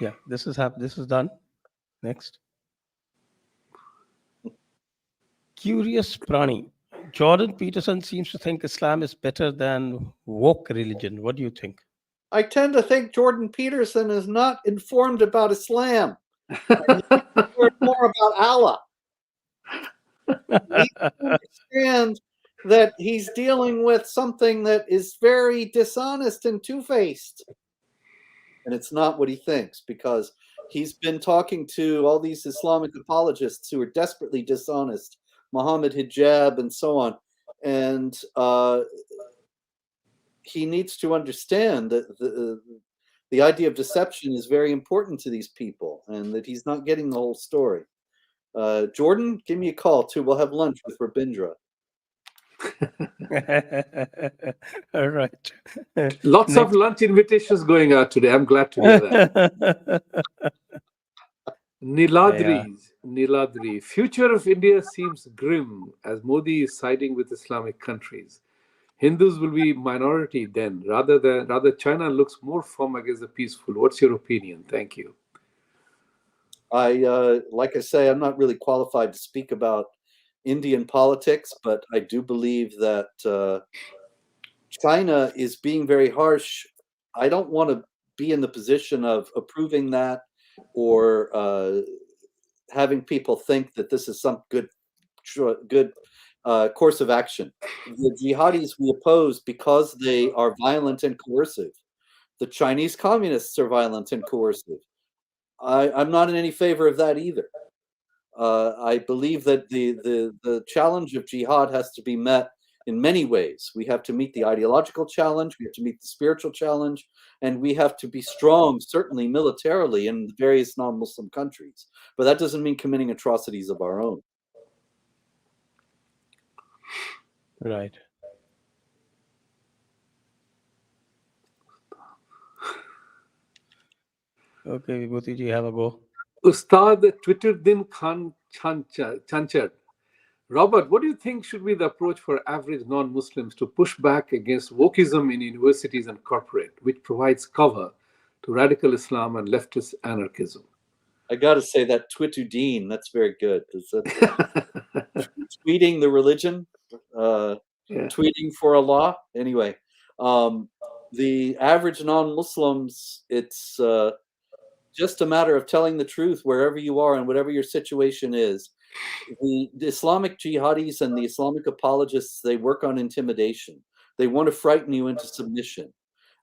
Yeah, this is done. Next. Curious Prani. Jordan Peterson seems to think Islam is better than woke religion. What do you think? I tend to think Jordan Peterson is not informed about Islam. And he learn more about Allah. He needs to understand that he's dealing with something that is very dishonest and two-faced. And it's not what he thinks, because he's been talking to all these Islamic apologists who are desperately dishonest, Muhammad Hijab and so on. And he needs to understand that the idea of deception is very important to these people, and that he's not getting the whole story. Jordan, give me a call too. We'll have lunch with Rabindra. All right. Lots of lunch invitations going out today. I'm glad to hear that. Niladri. Future of India seems grim as Modi is siding with Islamic countries. Hindus will be minority then, rather China looks more firm against the peaceful. What's your opinion? Thank you. Like I say, I'm not really qualified to speak about Indian politics, but I do believe that China is being very harsh. I don't want to be in the position of approving that, or having people think that this is some good course of action. The jihadis we oppose because they are violent and coercive. The Chinese communists are violent and coercive. I'm not in any favor of that either. I believe that the challenge of jihad has to be met in many ways. We have to meet the ideological challenge, we have to meet the spiritual challenge, and we have to be strong, certainly militarily, in various non-Muslim countries. But that doesn't mean committing atrocities of our own. Right. Okay, Vibhuti ji, have a go. Ustad Twitterdin Khan Chanchad. Robert, what do you think should be the approach for average non-Muslims to push back against wokeism in universities and corporate, which provides cover to radical Islam and leftist anarchism? I got to say that Twitterdin, that's very good. Tweeting the religion, tweeting for Allah. Anyway, the average non-Muslims, it's just a matter of telling the truth wherever you are and whatever your situation is. The Islamic jihadis and the Islamic apologists, they work on intimidation. They want to frighten you into submission.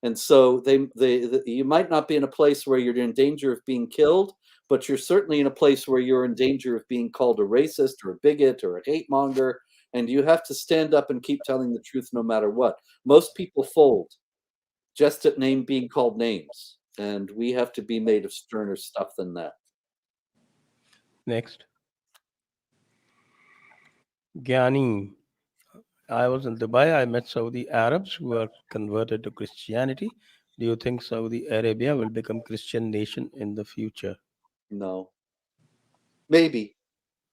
And so you might not be in a place where you're in danger of being killed, but you're certainly in a place where you're in danger of being called a racist or a bigot or a hate monger. And you have to stand up and keep telling the truth no matter what. Most people fold just at being called names. And we have to be made of sterner stuff than that. Next. Gyani. I was in Dubai. I met Saudi Arabs who are converted to Christianity. Do you think Saudi Arabia will become Christian nation in the future? No. Maybe.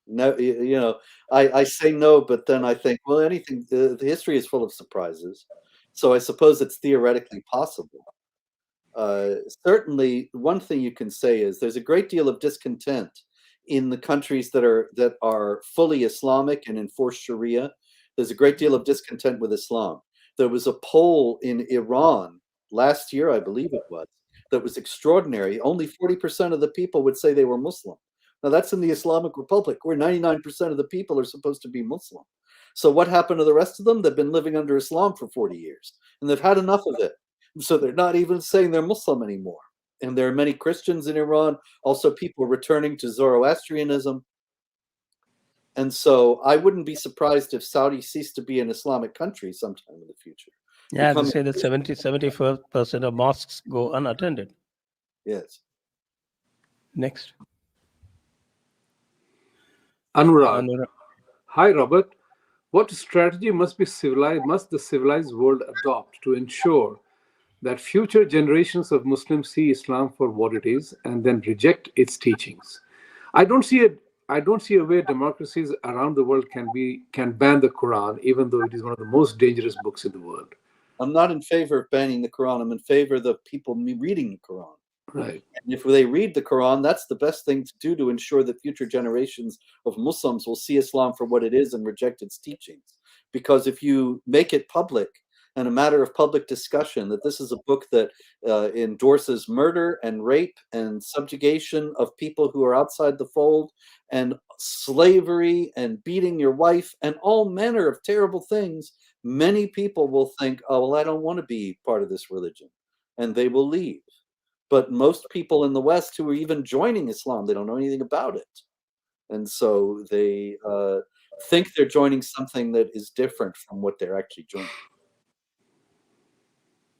No, I say no, but then I think, well, anything, the history is full of surprises. So I suppose it's theoretically possible. Certainly, one thing you can say is there's a great deal of discontent in the countries that are fully Islamic and enforce Sharia. There's a great deal of discontent with Islam. There was a poll in Iran last year, I believe it was, that was extraordinary. Only 40% of the people would say they were Muslim. Now that's in the Islamic Republic, where 99% of the people are supposed to be Muslim. So what happened to the rest of them? They've been living under Islam for 40 years, and they've had enough of it. So they're not even saying they're Muslim anymore. And there are many Christians in Iran, also people returning to Zoroastrianism. And so I wouldn't be surprised if Saudi ceased to be an Islamic country sometime in the future. Yeah, they say that 74% of mosques go unattended. Yes. Next. Anurag. Hi, Robert. What strategy must the civilized world adopt to ensure that future generations of Muslims see Islam for what it is and then reject its teachings? I don't see a way democracies around the world can ban the Quran, even though it is one of the most dangerous books in the world. I'm not in favor of banning the Quran. I'm in favor of the people reading the Quran. Right. And if they read the Quran, that's the best thing to do to ensure that future generations of Muslims will see Islam for what it is and reject its teachings. Because if you make it public, and a matter of public discussion, that this is a book that endorses murder and rape and subjugation of people who are outside the fold, and slavery and beating your wife and all manner of terrible things, many people will think, oh, well, I don't want to be part of this religion, and they will leave. But most people in the West who are even joining Islam, they don't know anything about it. And so they think they're joining something that is different from what they're actually joining.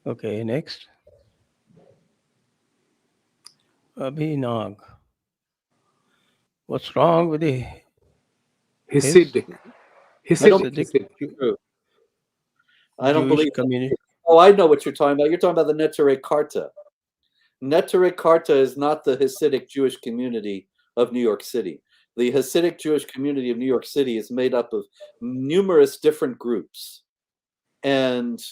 Okay, next. Abhinag. What's wrong with the Hasidic. Hasidic True. I don't Jewish believe. community? Oh, I know what you're talking about. You're talking about the Neturei Karta. Neturei Karta is not the Hasidic Jewish community of New York City. The Hasidic Jewish community of New York City is made up of numerous different groups, and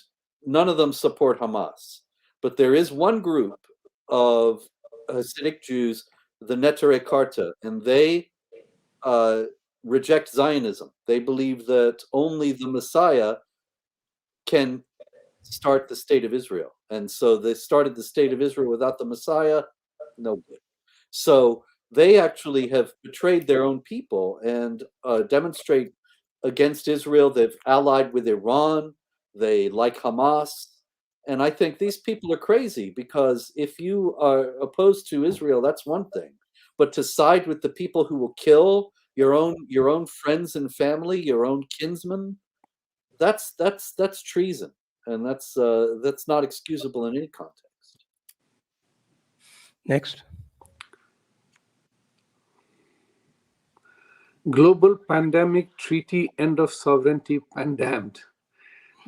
none of them support Hamas. But there is one group of Hasidic Jews, the Neturei Karta, and they reject Zionism. They believe that only the Messiah can start the state of Israel. And so they started the state of Israel without the Messiah, no good. So they actually have betrayed their own people and demonstrate against Israel. They've allied with Iran. They like Hamas. And I think these people are crazy, because if you are opposed to Israel, that's one thing. But to side with the people who will kill your own friends and family, your own kinsmen, that's treason. And that's not excusable in any context. Next. Global Pandemic Treaty, End of Sovereignty, Pandemned.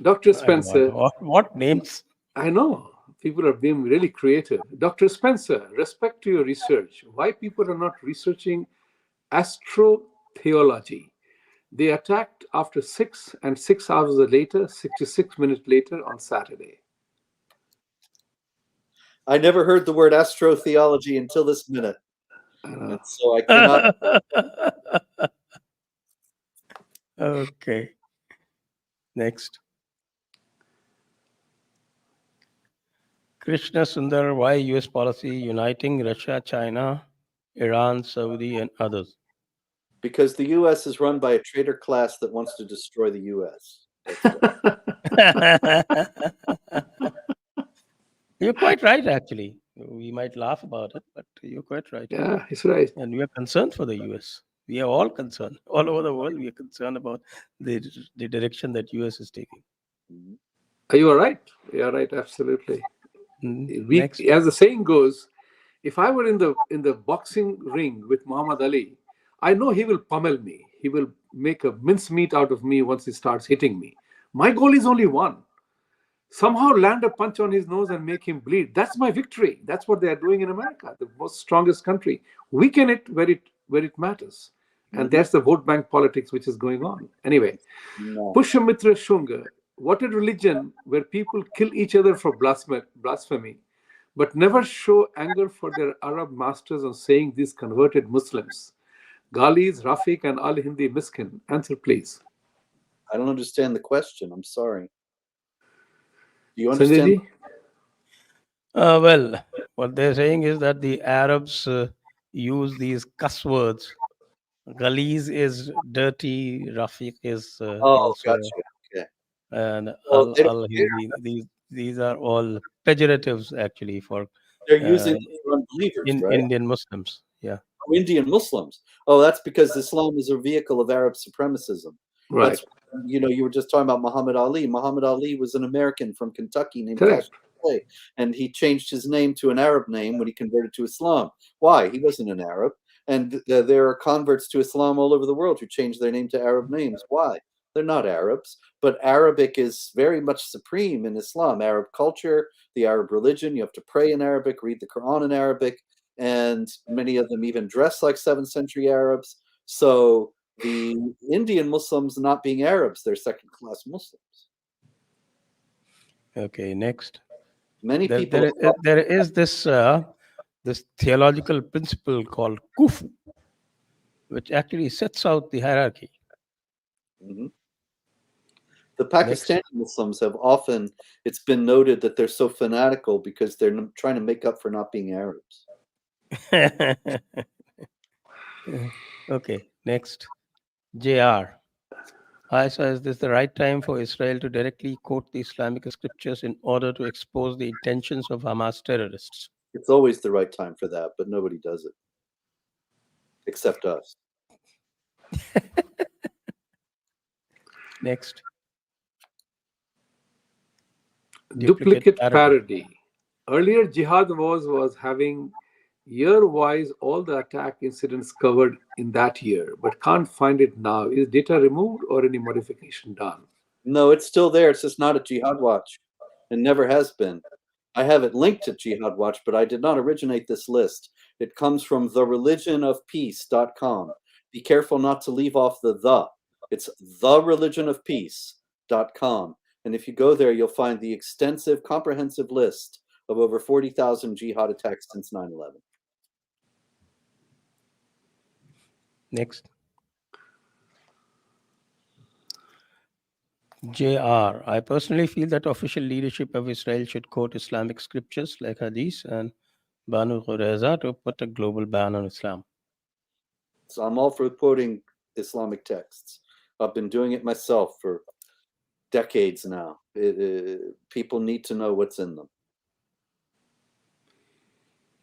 Dr. Spencer. What names? I know. People are being really creative. Dr. Spencer, respect to your research. Why people are not researching astrotheology? They attacked after 6 and 6 hours later, 66 minutes later on Saturday. I never heard the word astrotheology until this minute. And so I cannot. Okay. Next. Krishna Sundar, why US policy uniting Russia, China, Iran, Saudi, and others? Because the U.S. is run by a traitor class that wants to destroy the U.S. You're quite right, actually. We might laugh about it, but you're quite right. Yeah, he's right. And we are concerned for the US. We are all concerned. All over the world, we are concerned about the direction that US is taking. You are right. You are right, absolutely. Next. As the saying goes, if I were in the boxing ring with Muhammad Ali, I know he will pummel me. He will make a mincemeat out of me once he starts hitting me. My goal is only one. Somehow land a punch on his nose and make him bleed. That's my victory. That's what they are doing in America, the most strongest country. Weaken it where it matters. And that's the vote bank politics which is going on. Anyway, Pushamitra Shunga, what a religion where people kill each other for blasphemy, but never show anger for their Arab masters on saying these converted Muslims. Ghalis, Rafiq, and Al Hindi Miskin. Answer, please. I don't understand the question. I'm sorry. Do you understand? Well, what they're saying is that the Arabs use these cuss words. Ghalis is dirty, Rafiq is also, gotcha. Okay. and Al Hindi. These are all pejoratives actually for they're using unbelievers, right? Indian Muslims. Yeah. Indian Muslims. Oh, that's because Islam is a vehicle of Arab supremacism. Right. That's, you were just talking about Muhammad Ali. Muhammad Ali was an American from Kentucky named Correct. Cassius, and he changed his name to an Arab name when he converted to Islam. Why? He wasn't an Arab. And there are converts to Islam all over the world who change their name to Arab names. Why? They're not Arabs, but Arabic is very much supreme in Islam. Arab culture, the Arab religion, you have to pray in Arabic, read the Quran in Arabic, and many of them even dress like 7th century Arabs. So the Indian Muslims, not being Arabs, they're second-class Muslims. Okay, next. Many people. There is this theological principle called kufu, which actually sets out the hierarchy. The Pakistani Muslims have often, it's been noted that they're so fanatical because they're trying to make up for not being Arabs. Okay, next. JR. Hi, sir, is this the right time for Israel to directly quote the Islamic scriptures in order to expose the intentions of Hamas terrorists? It's always the right time for that, but nobody does it. Except us. Next. Duplicate parody. Earlier, Jihad was having year-wise all the attack incidents covered in that year, but can't find it now. Is data removed or any modification done? No, it's still there. It's just not at Jihad Watch. It never has been. I have it linked to Jihad Watch, but I did not originate this list. It comes from thereligionofpeace.com. Be careful not to leave off the. It's thereligionofpeace.com. And if you go there, you'll find the extensive, comprehensive list of over 40,000 jihad attacks since 9/11. Next. JR. I personally feel that official leadership of Israel should quote Islamic scriptures like Hadith and Banu Qurayza to put a global ban on Islam. So I'm all for quoting Islamic texts. I've been doing it myself for decades now. People need to know what's in them.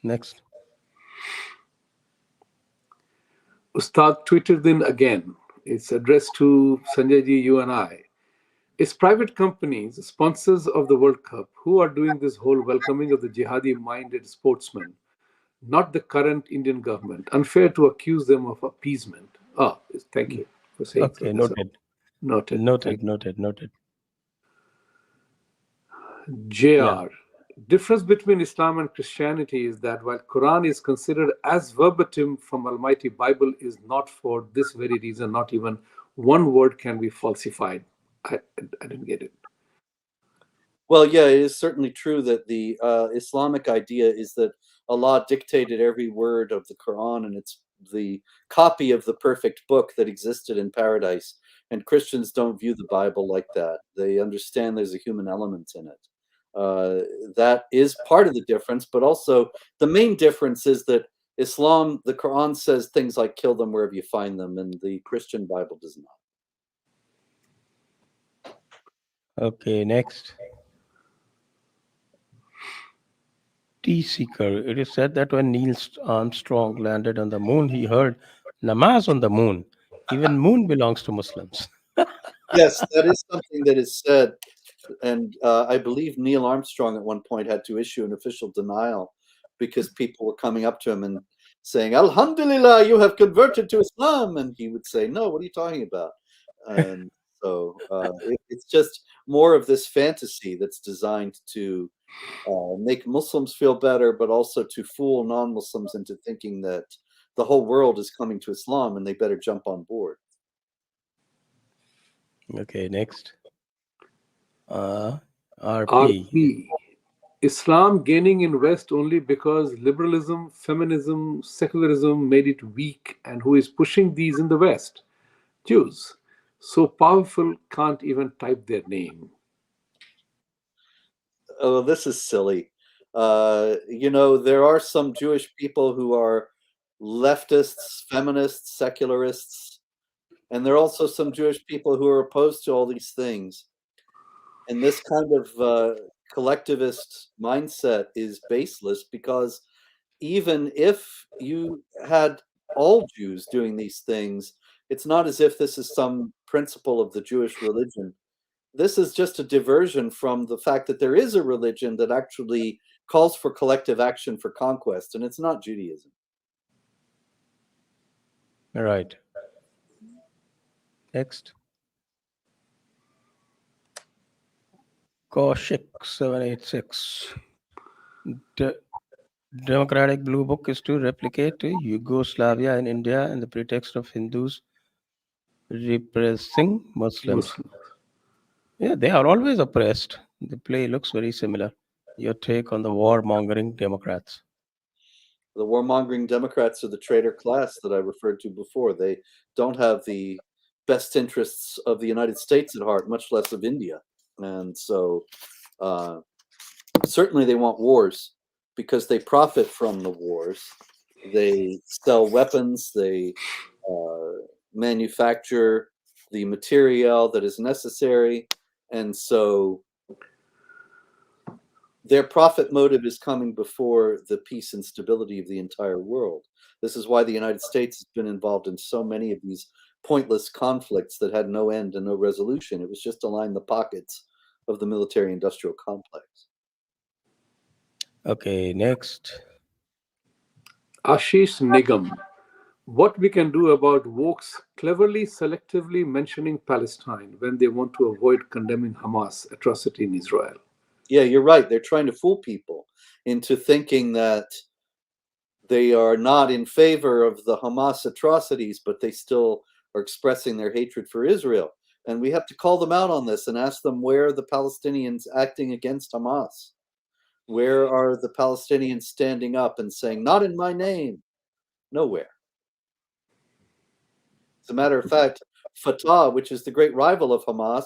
Next. Ustad tweeted in again. It's addressed to Sanjay ji, you and I. It's private companies, sponsors of the World Cup, who are doing this whole welcoming of the jihadi-minded sportsmen, not the current Indian government. Unfair to accuse them of appeasement. Oh, thank you for saying okay, so. Noted. JR. Yeah. Difference between Islam and Christianity is that while Quran is considered as verbatim from Almighty Bible, is not for this very reason. Not even one word can be falsified. I didn't get it. Well, yeah, it is certainly true that the Islamic idea is that Allah dictated every word of the Quran, and it's the copy of the perfect book that existed in paradise. And Christians don't view the Bible like that. They understand there's a human element in it. That is part of the difference, but also the main difference is that Islam, the Quran says things like kill them wherever you find them, and the Christian Bible does not. Okay, next. T-Seeker. It is said that when Neil Armstrong landed on the moon, he heard namaz on the moon. Even moon belongs to Muslims. Yes, that is something that is said. And I believe Neil Armstrong at one point had to issue an official denial because people were coming up to him and saying, Alhamdulillah, you have converted to Islam. And he would say, no, what are you talking about? And so it's just more of this fantasy that's designed to make Muslims feel better, but also to fool non-Muslims into thinking that the whole world is coming to Islam and they better jump on board. Okay, next. RP. Islam gaining in West only because liberalism, feminism, secularism made it weak, and who is pushing these in the West? Jews. So powerful, can't even type their name. Oh, this is silly. There are some Jewish people who are leftists, feminists, secularists, and there are also some Jewish people who are opposed to all these things. And this kind of collectivist mindset is baseless, because even if you had all Jews doing these things, it's not as if this is some principle of the Jewish religion. This is just a diversion from the fact that there is a religion that actually calls for collective action for conquest, and it's not Judaism. Right. Next. Kaushik 786. Democratic Blue Book is to replicate Yugoslavia in India and the pretext of Hindus repressing Muslims. Yeah, they are always oppressed. The play looks very similar. Your take on the warmongering Democrats? The warmongering Democrats are the traitor class that I referred to before. They don't have the best interests of the United States at heart, much less of India. And so certainly they want wars because they profit from the wars. They sell weapons, they manufacture the material that is necessary, and so their profit motive is coming before the peace and stability of the entire world. This is why the United States has been involved in so many of these pointless conflicts that had no end and no resolution. It was just to line the pockets of the military-industrial complex. Okay, next. Ashish Nigam. What we can do about wokes cleverly, selectively mentioning Palestine when they want to avoid condemning Hamas atrocity in Israel. Yeah, you're right. They're trying to fool people into thinking that they are not in favor of the Hamas atrocities, but they still are expressing their hatred for Israel. And we have to call them out on this and ask them, where are the Palestinians acting against Hamas? Where are the Palestinians standing up and saying, not in my name? Nowhere. As a matter of fact, Fatah, which is the great rival of Hamas,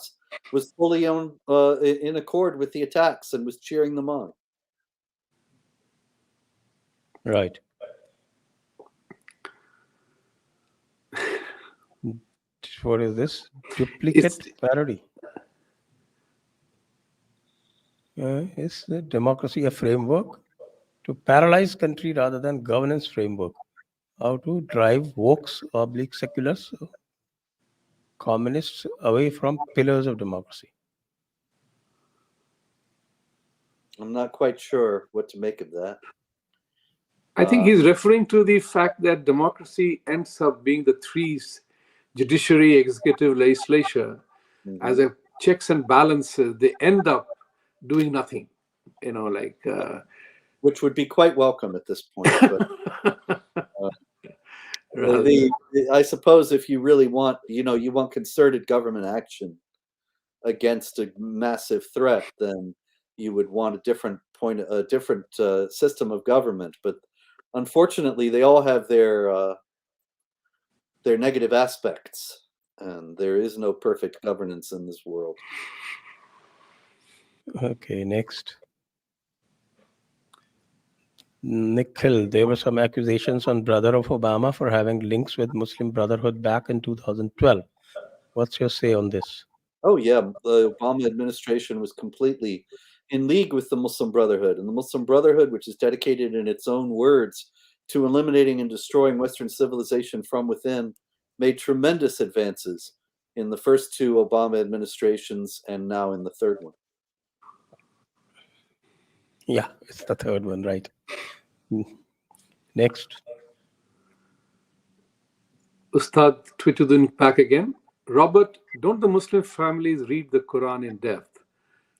was fully in accord with the attacks and was cheering them on. Right. What is this? Duplicate parody. Is the democracy a framework to paralyze country rather than governance framework? How to drive wokes, seculars, communists away from pillars of democracy? I'm not quite sure what to make of that. I think he's referring to the fact that democracy ends up being the threes: judiciary, executive, legislature. As a checks and balances, they end up doing nothing, which would be quite welcome at this point. But I suppose if you really want, you want concerted government action against a massive threat, then you would want a different system of government. But unfortunately, they all have their negative aspects, and there is no perfect governance in this world. Okay, next. Nikhil, there were some accusations on brother of Obama for having links with Muslim Brotherhood back in 2012. What's your say on this? Oh yeah, the Obama administration was completely in league with the Muslim Brotherhood, and the Muslim Brotherhood, which is dedicated in its own words to eliminating and destroying Western civilization from within, made tremendous advances in the first two Obama administrations and now in the third one. Yeah, it's the third one, right? Next. Ustad Twitudun back again. Robert, don't the Muslim families read the Quran in depth?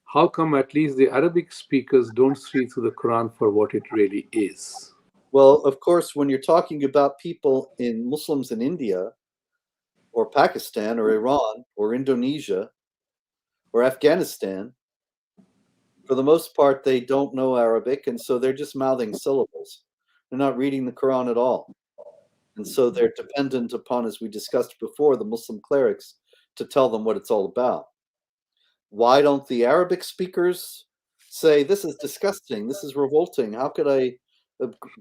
How come at least the Arabic speakers don't see through the Quran for what it really is? Well, of course, when you're talking about people Muslims in India or Pakistan or Iran or Indonesia or Afghanistan, for the most part, they don't know Arabic, and so they're just mouthing syllables. They're not reading the Quran at all. And so they're dependent upon, as we discussed before, the Muslim clerics to tell them what it's all about. Why don't the Arabic speakers say, this is disgusting, this is revolting, how could I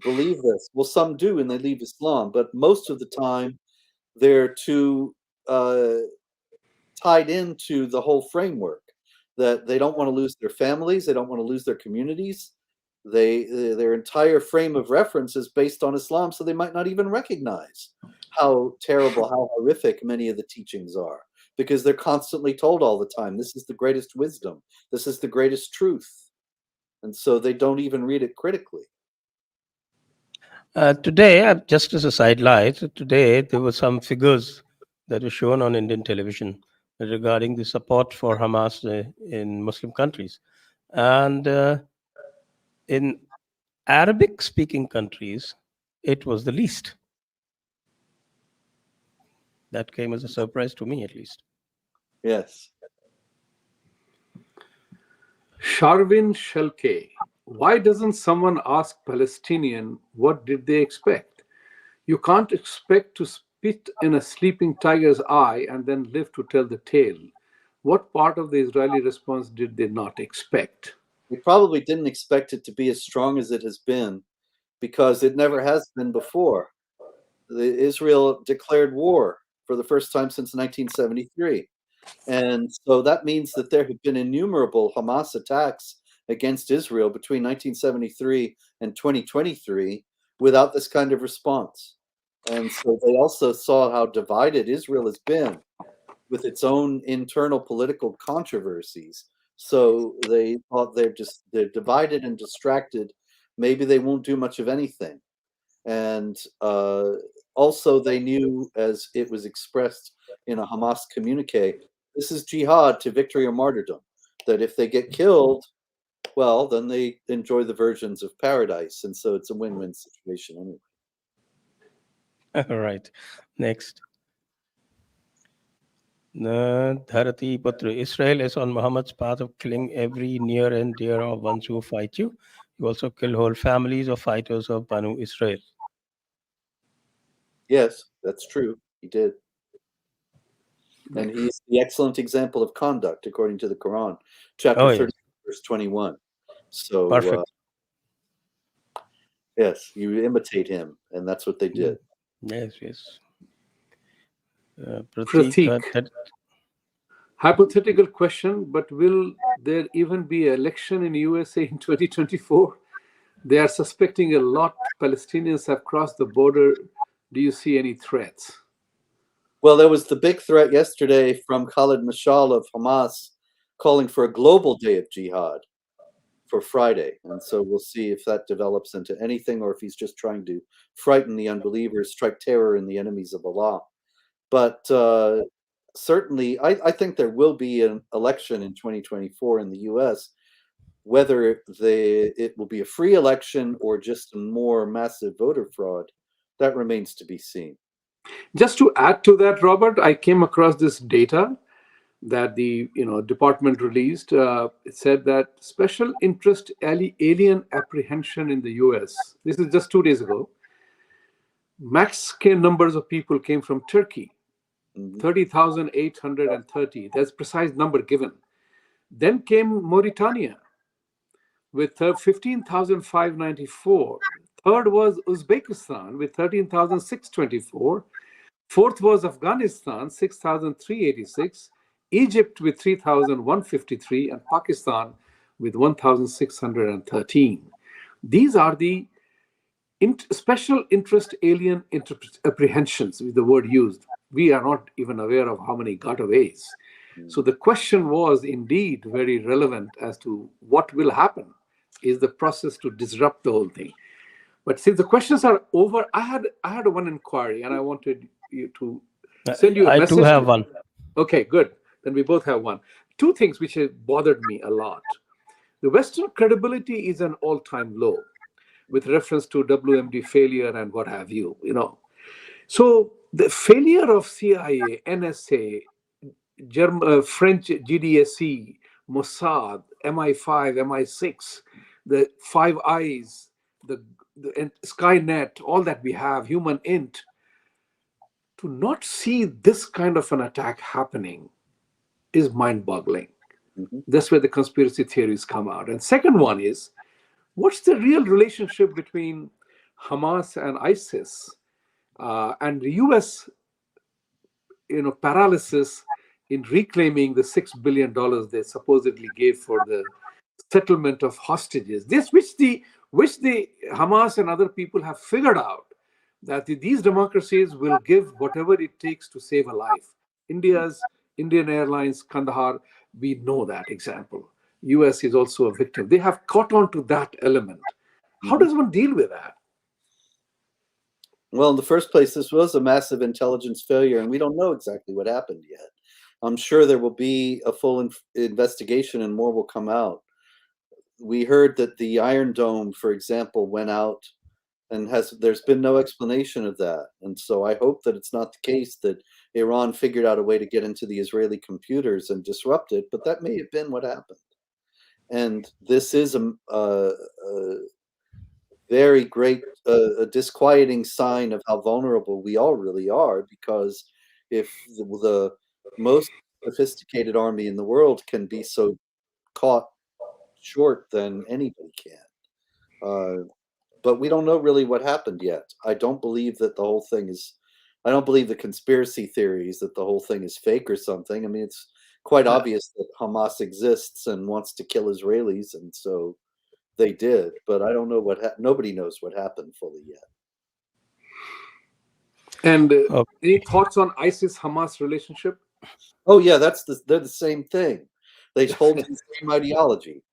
believe this? Well, some do, and they leave Islam, but most of the time they're too tied into the whole framework that they don't want to lose their families, they don't want to lose their communities. Their entire frame of reference is based on Islam, so they might not even recognize how terrible, how horrific many of the teachings are, because they're constantly told all the time, this is the greatest wisdom, this is the greatest truth. And so they don't even read it critically. Today, just as a sidelight, today there were some figures that were shown on Indian television regarding the support for Hamas in Muslim countries. And in Arabic-speaking countries, it was the least. That came as a surprise to me, at least. Yes. Sharvin Shelke. Why doesn't someone ask Palestinian what did they expect? You can't expect to spit in a sleeping tiger's eye and then live to tell the tale. What part of the Israeli response did they not expect? We probably didn't expect it to be as strong as it has been, because it never has been before. Israel declared war for the first time since 1973. And so that means that there have been innumerable Hamas attacks against Israel between 1973 and 2023 without this kind of response. And so they also saw how divided Israel has been with its own internal political controversies. So they thought they're divided and distracted. Maybe they won't do much of anything. And also they knew, as it was expressed in a Hamas communique, this is jihad to victory or martyrdom, that if they get killed, well, then they enjoy the virgins of paradise. And so it's a win-win situation anyway. All right. Next. Dharati Patra. Israel is on Muhammad's path of killing every near and dear of ones who fight you. You also kill whole families of fighters of Banu Israel. Yes, that's true. He did. And he's the excellent example of conduct, according to the Quran, chapter 30, verse 21. So, perfect. Yes, you imitate him, and that's what they did. Yes, yes. Pratik. Hypothetical question, but will there even be an election in USA in 2024? They are suspecting a lot Palestinians have crossed the border. Do you see any threats? Well, there was the big threat yesterday from Khalid Mashal of Hamas calling for a global day of jihad for Friday. And so we'll see if that develops into anything, or if he's just trying to frighten the unbelievers, strike terror in the enemies of Allah. But certainly, I think there will be an election in 2024 in the US. Whether it will be a free election or just a more massive voter fraud, that remains to be seen. Just to add to that, Robert, I came across this data that the department released. It said that special interest alien apprehension in the US, this is just 2 days ago, max numbers of people came from Turkey, 30,830. That's precise number given. Then came Mauritania with 15,594. Third was Uzbekistan with 13,624. Fourth was Afghanistan, 6,386. Egypt with 3,153, and Pakistan with 1,613. These are the special interest alien apprehensions, with the word used. We are not even aware of how many gotaways. So the question was indeed very relevant as to what will happen. Is the process to disrupt the whole thing? But since the questions are over, I had one inquiry, and I wanted you to send you a message. I too have one. Okay, good. Then we both have one. Two things which have bothered me a lot. The Western credibility is an all-time low with reference to WMD failure and what have you, So the failure of CIA, NSA, French GDSE, Mossad, MI5, MI6, the Five Eyes, the Skynet, all that we have, Human Int, to not see this kind of an attack happening is mind-boggling. That's where the conspiracy theories come out. And second one is, what's the real relationship between Hamas and ISIS and the US, paralysis in reclaiming the $6 billion they supposedly gave for the settlement of hostages? This, which the Hamas and other people have figured out, that these democracies will give whatever it takes to save a life. Indian Airlines, Kandahar, we know that example. US is also a victim. They have caught on to that element. How does one deal with that? Well, in the first place, this was a massive intelligence failure, and we don't know exactly what happened yet. I'm sure there will be a full investigation and more will come out. We heard that the Iron Dome, for example, went out, and there's been no explanation of that. And so I hope that it's not the case that Iran figured out a way to get into the Israeli computers and disrupt it, but that may have been what happened. And this is very great, a disquieting sign of how vulnerable we all really are, because if the most sophisticated army in the world can be so caught short, then anybody can. But we don't know really what happened yet. I don't believe that the whole thing is, I don't believe the conspiracy theories that the whole thing is fake or something. I mean, it's quite obvious that Hamas exists and wants to kill Israelis, and so they did. But I don't know nobody knows what happened fully yet. And any thoughts on ISIS-Hamas relationship? Oh yeah, they're the same thing. They hold the same ideology.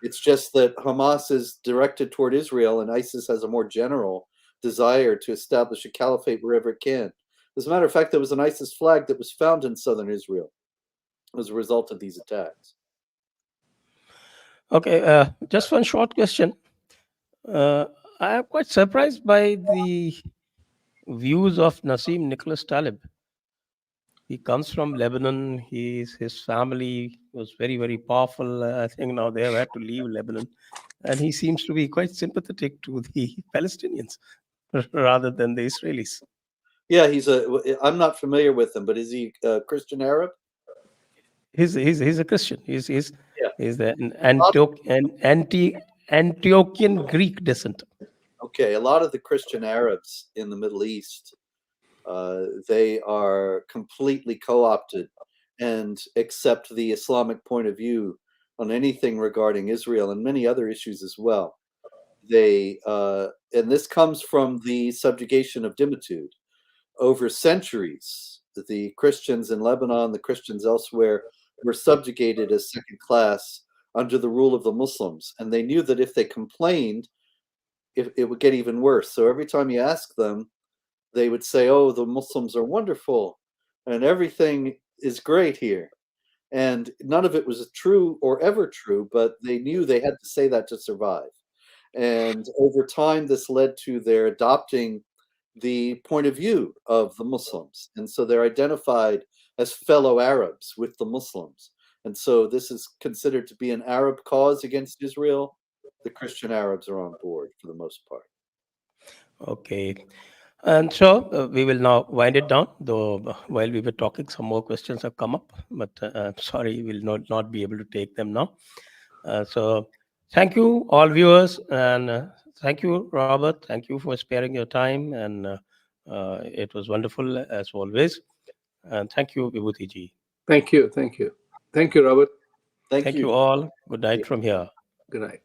It's just that Hamas is directed toward Israel, and ISIS has a more general desire to establish a caliphate wherever it can. As a matter of fact, there was an ISIS flag that was found in southern Israel as a result of these attacks. Okay, just one short question. I am quite surprised by the views of Nassim Nicholas Taleb. He comes from Lebanon. His family was very, very powerful. I think now they have had to leave Lebanon. And he seems to be quite sympathetic to the Palestinians rather than the Israelis. Yeah, I'm not familiar with him, but is he a Christian Arab? He's a Christian. He's an Antiochian Greek descent. Okay, a lot of the Christian Arabs in the Middle East, they are completely co-opted and accept the Islamic point of view on anything regarding Israel and many other issues as well. And this comes from the subjugation of Dimitude. Over centuries, the Christians in Lebanon, the Christians elsewhere, were subjugated as second class under the rule of the Muslims. And they knew that if they complained, it would get even worse. So every time you ask them, they would say, oh, the Muslims are wonderful and everything is great here. And none of it was true or ever true, but they knew they had to say that to survive. And over time, this led to their adopting the point of view of the Muslims. And so they're identified as fellow Arabs with the Muslims. And so this is considered to be an Arab cause against Israel. The Christian Arabs are on board for the most part. Okay. And so we will now wind it down, though while we were talking, some more questions have come up, but I'm sorry, we'll not be able to take them now. So thank you, all viewers, and thank you, Robert. Thank you for sparing your time, and it was wonderful as always. And thank you, Vibhuti Ji. Thank you. Thank you. Thank you, Robert. Thank you all. Good night from here. Good night.